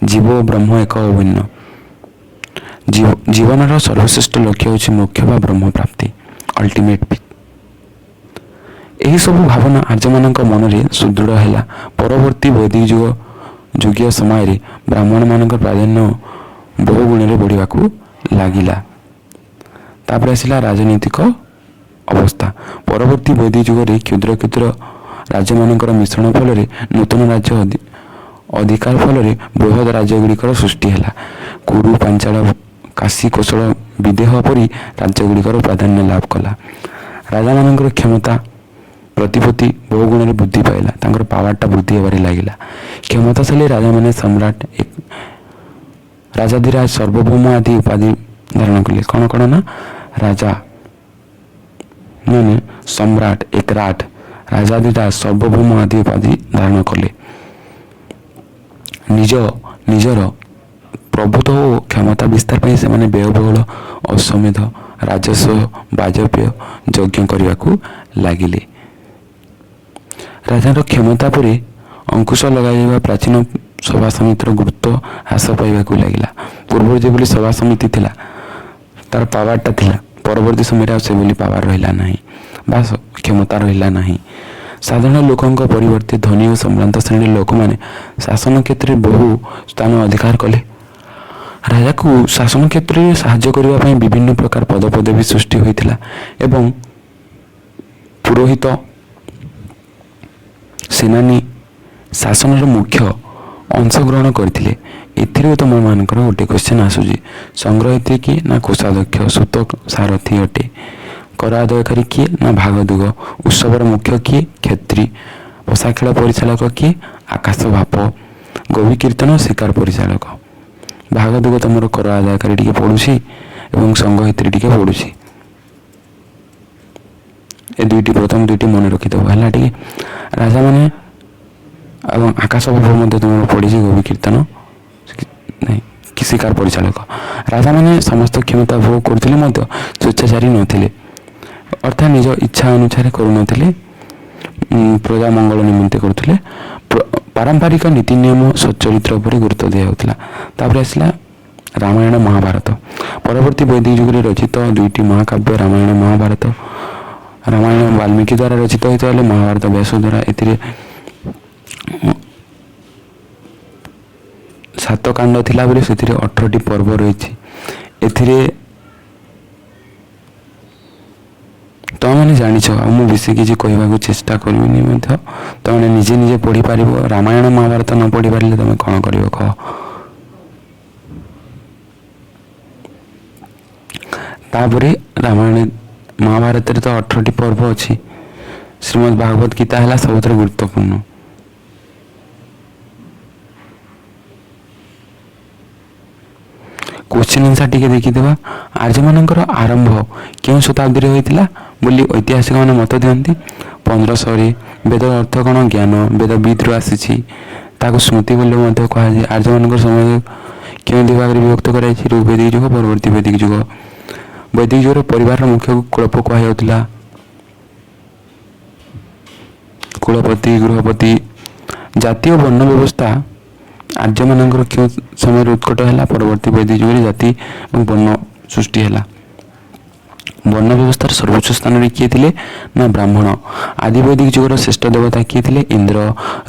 ଜୀବ ଓ ବ୍ରହ୍ମ ଏକ ଅଭିନ୍ନ। ଜୀବନର ସର୍ବଶ୍ରେଷ୍ଠ ଲକ୍ଷ୍ୟ ହେଉଛି ମୋକ୍ଷ ବା ବ୍ରହ୍ମ ପ୍ରାପ୍ତି, ଅଲ୍ଟିମେଟ୍ ପିସ୍। ଏହିସବୁ ଭାବନା ଆର୍ଯ୍ୟମାନଙ୍କ ମନରେ ସୁଦୃଢ଼ ହେଲା। ପରବର୍ତ୍ତୀ ବୈଦିକ ଯୁଗୀୟ ସମୟରେ ବ୍ରାହ୍ମଣମାନଙ୍କ ପ୍ରାଧାନ୍ୟ ବହୁ ଗୁଣରେ ବଢ଼ିବାକୁ ଲାଗିଲା। ତାପରେ ଆସିଲା ରାଜନୈତିକ ଅବସ୍ଥା। ପରବର୍ତ୍ତୀ ବୈଦିକ ଯୁଗରେ କ୍ଷୁଦ୍ର କ୍ଷୁଦ୍ର ରାଜ୍ୟମାନଙ୍କର ମିଶ୍ରଣ ଫଳରେ ନୂତନ ରାଜ୍ୟ ଅଧିକାର ଫଳରେ ବୃହତ୍ ରାଜ୍ୟଗୁଡ଼ିକର ସୃଷ୍ଟି ହେଲା। କୁରୁ, ପାଞ୍ଚାଳ, କାଶୀ, କୋଶଳ, ବିଦେହ ପରି ରାଜ୍ୟଗୁଡ଼ିକର ପ୍ରାଧାନ୍ୟ ଲାଭ କଲା। ରାଜାମାନଙ୍କର କ୍ଷମତା ପ୍ରତିପତ୍ତି ବହୁ ଗୁଣରେ ବୃଦ୍ଧି ପାଇଲା। ତାଙ୍କର ପାୱାରଟା ବୃଦ୍ଧି ହେବାରେ ଲାଗିଲା। କ୍ଷମତାଶାଳୀ ରାଜାମାନେ ସମ୍ରାଟ, ରାଜାଧିରାଜ, ସାର୍ବଭୌମ ଆଦି ଉପାଧି ଧାରଣ କଲେ। କ'ଣ କ'ଣ ନା ରାଜା ମାନେ ସମ୍ରାଟ, ଏକରାଟ, ରାଜାଧିରାଜ, ସାର୍ବଭୌମ ଆଦି ଉପାଧି ଧାରଣ କଲେ। ନିଜର ପ୍ରଭୁତ୍ୱ ଓ କ୍ଷମତା ବିସ୍ତାର ପାଇଁ ସେମାନେ ବ୍ୟୟବହୁଳ ଅଶ୍ୱମେଧ ରାଜସ୍ୱ ବାଜପେୟ ଯଜ୍ଞ କରିବାକୁ ଲାଗିଲେ। ରାଜାର କ୍ଷମତା ପରେ ଅଙ୍କୁଶ ଲଗାଇବା ପ୍ରାଚୀନ ସଭା ସମିତିର ଗୁରୁତ୍ୱ ହ୍ରାସ ପାଇବାକୁ ଲାଗିଲା। ପୂର୍ବରୁ ଯେଭଳି ସଭା ସମିତି ଥିଲା ତାର ପାୱାରଟା ଥିଲା, ପରବର୍ତ୍ତୀ ସମୟରେ ଆଉ ସେଭଳି ପାୱାର ରହିଲା ନାହିଁ ବା କ୍ଷମତା ରହିଲା ନାହିଁ। ସାଧାରଣ ଲୋକଙ୍କ ପରିବର୍ତ୍ତେ ଧନୀ ଓ ସମ୍ଭ୍ରାନ୍ତ ଶ୍ରେଣୀର ଲୋକମାନେ ଶାସନ କ୍ଷେତ୍ରରେ ବହୁ ସ୍ଥାନ ଅଧିକାର କଲେ। ରାଜାକୁ ଶାସନ କ୍ଷେତ୍ରରେ ସାହାଯ୍ୟ କରିବା ପାଇଁ ବିଭିନ୍ନ ପ୍ରକାର ପଦପଦବୀ ସୃଷ୍ଟି ହୋଇଥିଲା ଏବଂ ପୁରୋହିତ, ସେନାନୀ ଶାସନର ମୁଖ୍ୟ ଅଂଶଗ୍ରହଣ କରିଥିଲେ। ଏଥିରେ ତୁମମାନଙ୍କର ଗୋଟେ କ୍ୱେଶ୍ଚନ୍ ଆସୁଛି, ସଂଗ୍ରହିତ୍ରୀ କିଏ? ନା କୋଷାଧ୍ୟକ୍ଷ। ସୂତ ସାରଥୀ ଅଟେ। କର ଆଦାୟକାରୀ କିଏ? ନା ଭାଗଦୁଗ। ଉତ୍ସବର ମୁଖ୍ୟ କିଏ? କ୍ଷତ୍ରୀ। ପଶାଖେଳ ପରିଚାଳକ କିଏ? ଆକାଶ ଭାପ। ଗଭୀ କୀର୍ତ୍ତନ ଶିକାର ପରିଚାଳକ। ଭାଗଦୁଗ ତମର କର ଆଦାୟକାରୀ ଟିକେ ପଡ଼ୁଛି ଏବଂ ସଂଗ୍ରହିତ୍ରୀ ଟିକେ ପଡ଼ୁଛି। ଏ ପ୍ରଥମ ଦୁଇଟି ମନେ ରଖିଦେବ ହେଲା ଟିକେ। ରାଜାମାନେ ଏବଂ ଆକାଶ ଭାପ ମଧ୍ୟ ତୁମର ପଡ଼ିଛି, ଗଭୀ କୀର୍ତ୍ତନ ନାହିଁ କି ଶିକାର ପରିଚାଳକ। ରାଜାମାନେ ସମସ୍ତ କ୍ଷମତା ଭୋଗ କରୁଥିଲେ ମଧ୍ୟ ସ୍ୱେଚ୍ଛାଚାରୀ ନଥିଲେ, ଅର୍ଥାତ୍ ନିଜ ଇଚ୍ଛା ଅନୁସାରେ କରୁନଥିଲେ, ପ୍ରଜା ମଙ୍ଗଳ ନିମନ୍ତେ କରୁଥିଲେ। ପାରମ୍ପରିକ ନୀତି ନିୟମ ସଚ୍ଚରିତ୍ର ଉପରେ ଗୁରୁତ୍ୱ ଦିଆଯାଉଥିଲା। ତାପରେ ଆସିଲା ରାମାୟଣ ମହାଭାରତ। ପରବର୍ତ୍ତୀ ବୈଦିକ ଯୁଗରେ ରଚିତ ଦୁଇଟି ମହାକାବ୍ୟ ରାମାୟଣ ମହାଭାରତ। ରାମାୟଣ ବାଲ୍ମୀକି ଦ୍ୱାରା ରଚିତ ହୋଇଥିବା ବେଳେ ମହାଭାରତ ବ୍ୟାସ ଦ୍ୱାରା। ଏଥିରେ 7 କାଣ୍ଡ ଥିଲାବେଳେ ସେଥିରେ 18ଟି ପର୍ବ ରହିଛି। ଏଥିରେ ତୁମେମାନେ ଜାଣିଛ, ଆଉ ମୁଁ ବେଶୀ କିଛି କହିବାକୁ ଚେଷ୍ଟା କରିବିନି ମଧ୍ୟ, ତୁମେ ନିଜେ ପଢ଼ିପାରିବ। ରାମାୟଣ ମହାଭାରତ ନ ପଢ଼ିପାରିଲେ ତୁମେ କ'ଣ କରିବ କହ? ତାପରେ ରାମାୟଣ ମହାଭାରତରେ ତ 18ଟି ପର୍ବ ଅଛି। ଶ୍ରୀମଦ୍ ଭାଗବତ ଗୀତା ହେଲା ସବୁଥିରେ ଗୁରୁତ୍ୱପୂର୍ଣ୍ଣ। କ୍ୱେଶ୍ଚିନ୍ ଆନ୍ସର୍ ଟିକେ ଦେଖିଦେବା। ଆର୍ଯ୍ୟମାନଙ୍କର ଆରମ୍ଭ କେଉଁ ଶତାବ୍ଦୀରେ ହୋଇଥିଲା ବୋଲି ଐତିହାସିକମାନେ ମତ ଦିଅନ୍ତି? 1500ରେ। ବେଦର ଅର୍ଥ କ'ଣ? ଜ୍ଞାନ। ବେଦବିଦରୁ ଆସିଛି, ତାକୁ ସ୍ମୃତି ବୋଲି ମଧ୍ୟ କୁହାଯାଏ। ଆର୍ଯ୍ୟମାନଙ୍କର ସମୟ କେଉଁ ବିଭାଗରେ ବିଭକ୍ତ କରାଯାଇଛି? ଋଗ୍ବୈଦିକ ଯୁଗ, ପରବର୍ତ୍ତୀ ବୈଦିକ ଯୁଗ। ବୈଦିକ ଯୁଗରେ ପରିବାରର ମୁଖ୍ୟକୁ କୁଳପ କୁହାଯାଉଥିଲା। କୁଳପତି, ଗୃହପତି। ଜାତୀୟ ବର୍ଣ୍ଣ ବ୍ୟବସ୍ଥା ଆର୍ଯ୍ୟମାନଙ୍କର କେଉଁ ସମୟରେ ଉତ୍କଟ ହେଲା? ପରବର୍ତ୍ତୀ ବୈଦିକ ଯୁଗରେ ଜାତି ଏବଂ ବର୍ଣ୍ଣ ସୃଷ୍ଟି ହେଲା। ବର୍ଣ୍ଣ ବ୍ୟବସ୍ଥାର ସର୍ବୋଚ୍ଚ ସ୍ଥାନରେ କିଏ ଥିଲେ? ନା ବ୍ରାହ୍ମଣ। ଆଦି ବୈଦିକ ଯୁଗର ଶ୍ରେଷ୍ଠ ଦେବତା କିଏ ଥିଲେ? ଇନ୍ଦ୍ର।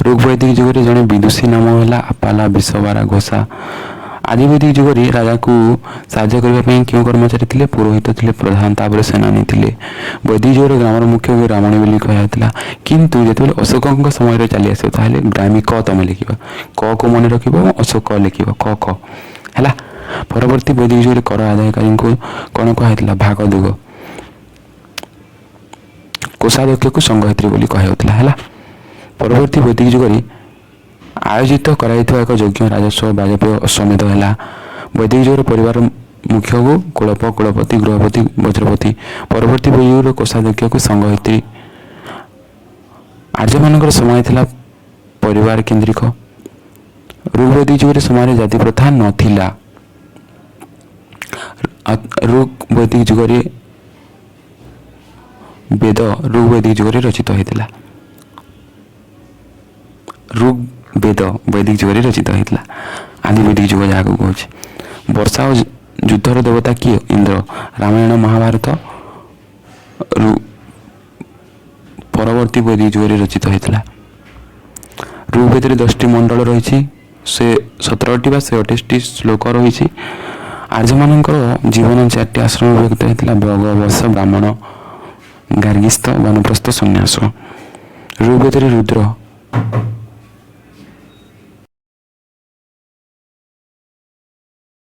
ଋଗ୍ବୈଦିକ ଯୁଗରେ ଜଣେ ବିଦୁଷୀ ନାମ ହେଲା ଆପାଲା ବିଷବାରା ଘୋଷା। ଆଦି ବୈଦିକ ଯୁଗରେ ରାଜାକୁ ସାହାଯ୍ୟ କରିବା ପାଇଁ କେଉଁ କର୍ମଚାରୀ ଥିଲେ? ପୁରୋହିତ ଥିଲେ ପ୍ରଧାନ, ତାପରେ ସେନାନୀ ଥିଲେ। ବୈଦିକ ଯୁଗରେ ଗ୍ରାମର ମୁଖ୍ୟକୁ ବ୍ରାହ୍ମଣ ବୋଲି କୁହାଯାଉଥିଲା। କିନ୍ତୁ ଯେତେବେଳେ ଅଶୋକଙ୍କ ସମୟରେ ଚାଲି ଆସିବ ତାହେଲେ ଗ୍ରାମୀ କ ତମେ ଲେଖିବ, କ କୁ ମନେ ରଖିବ, ଅଶୋକ ଲେଖିବ, କ ହେଲା। ପରବର୍ତ୍ତୀ ବୈଦିକ ଯୁଗରେ କର ଆଦାୟକାରୀଙ୍କୁ କ'ଣ କୁହାଯାଇଥିଲା? ଭାଗଦୁଗ। କୋଷାଧ୍ୟକ୍ଷକୁ ସଂଗ୍ରହିତ୍ରୀ ବୋଲି କୁହାଯାଉଥିଲା ହେଲା। ପରବର୍ତ୍ତୀ ବୈଦିକ ଯୁଗରେ ଆୟୋଜିତ କରାଯାଇଥିବା ଏକ ଯଜ୍ଞ ରାଜସ୍ୱ ବାଜପେୟ ଅଶ୍ୱମେଧ ହେଲା। ବୈଦିକ ଯୁଗରେ ପରିବାର ମୁଖ୍ୟକୁ କୁଳପ, କୁଳପତି, ଗୃହପତି, ବଜ୍ରପତି। ପରବର୍ତ୍ତୀ ବୈଦିକ ଯୁଗରେ କୋଷାଧ୍ୟକ୍ଷକୁ ସଂଗ୍ରହିତ୍ରୀ। ଆର୍ଯ୍ୟମାନଙ୍କର ସମାଜ ଥିଲା ପରିବାର କେନ୍ଦ୍ରିକ। ଋଗ୍ବୈଦିକ ଯୁଗରେ ସମାଜରେ ଜାତି ପ୍ରଥା ନଥିଲା। ଋଗ୍ବୈଦିକ ଯୁଗରେ ବେଦ ଋଗ୍ବୈଦିକ ଯୁଗରେ ରଚିତ ହୋଇଥିଲା। ଋଗ୍ବେଦ ବୈଦିକ ଯୁଗରେ ରଚିତ ହୋଇଥିଲା। ଆଦି ବୈଦିକ ଯୁଗ ଯାହାକୁ କହୁଛି। ବର୍ଷା ଓ ଯୁଦ୍ଧର ଦେବତା କିଏ? ଇନ୍ଦ୍ର। ରାମାୟଣ ମହାଭାରତ ପରବର୍ତ୍ତୀ ବୈଦିକ ଯୁଗରେ ରଚିତ ହୋଇଥିଲା। ଋଗ୍ବେଦରେ 10ଟି ମଣ୍ଡଳ ରହିଛି, ସେ 17ଟି ବା 28ଟି ଶ୍ଲୋକ ରହିଛି। ଆର୍ଯ୍ୟମାନଙ୍କର ଜୀବନ 4ଟି ଆଶ୍ରମ ବିଭକ୍ତ ହୋଇଥିଲା: ବଗ, ବଶ, ବ୍ରାହ୍ମଣ, ଗାର୍ଗିସ୍ଥ, ବାନପ୍ରସ୍ଥ, ସନ୍ନ୍ୟାସ। ଋଗ୍ବେଦରେ ରୁଦ୍ର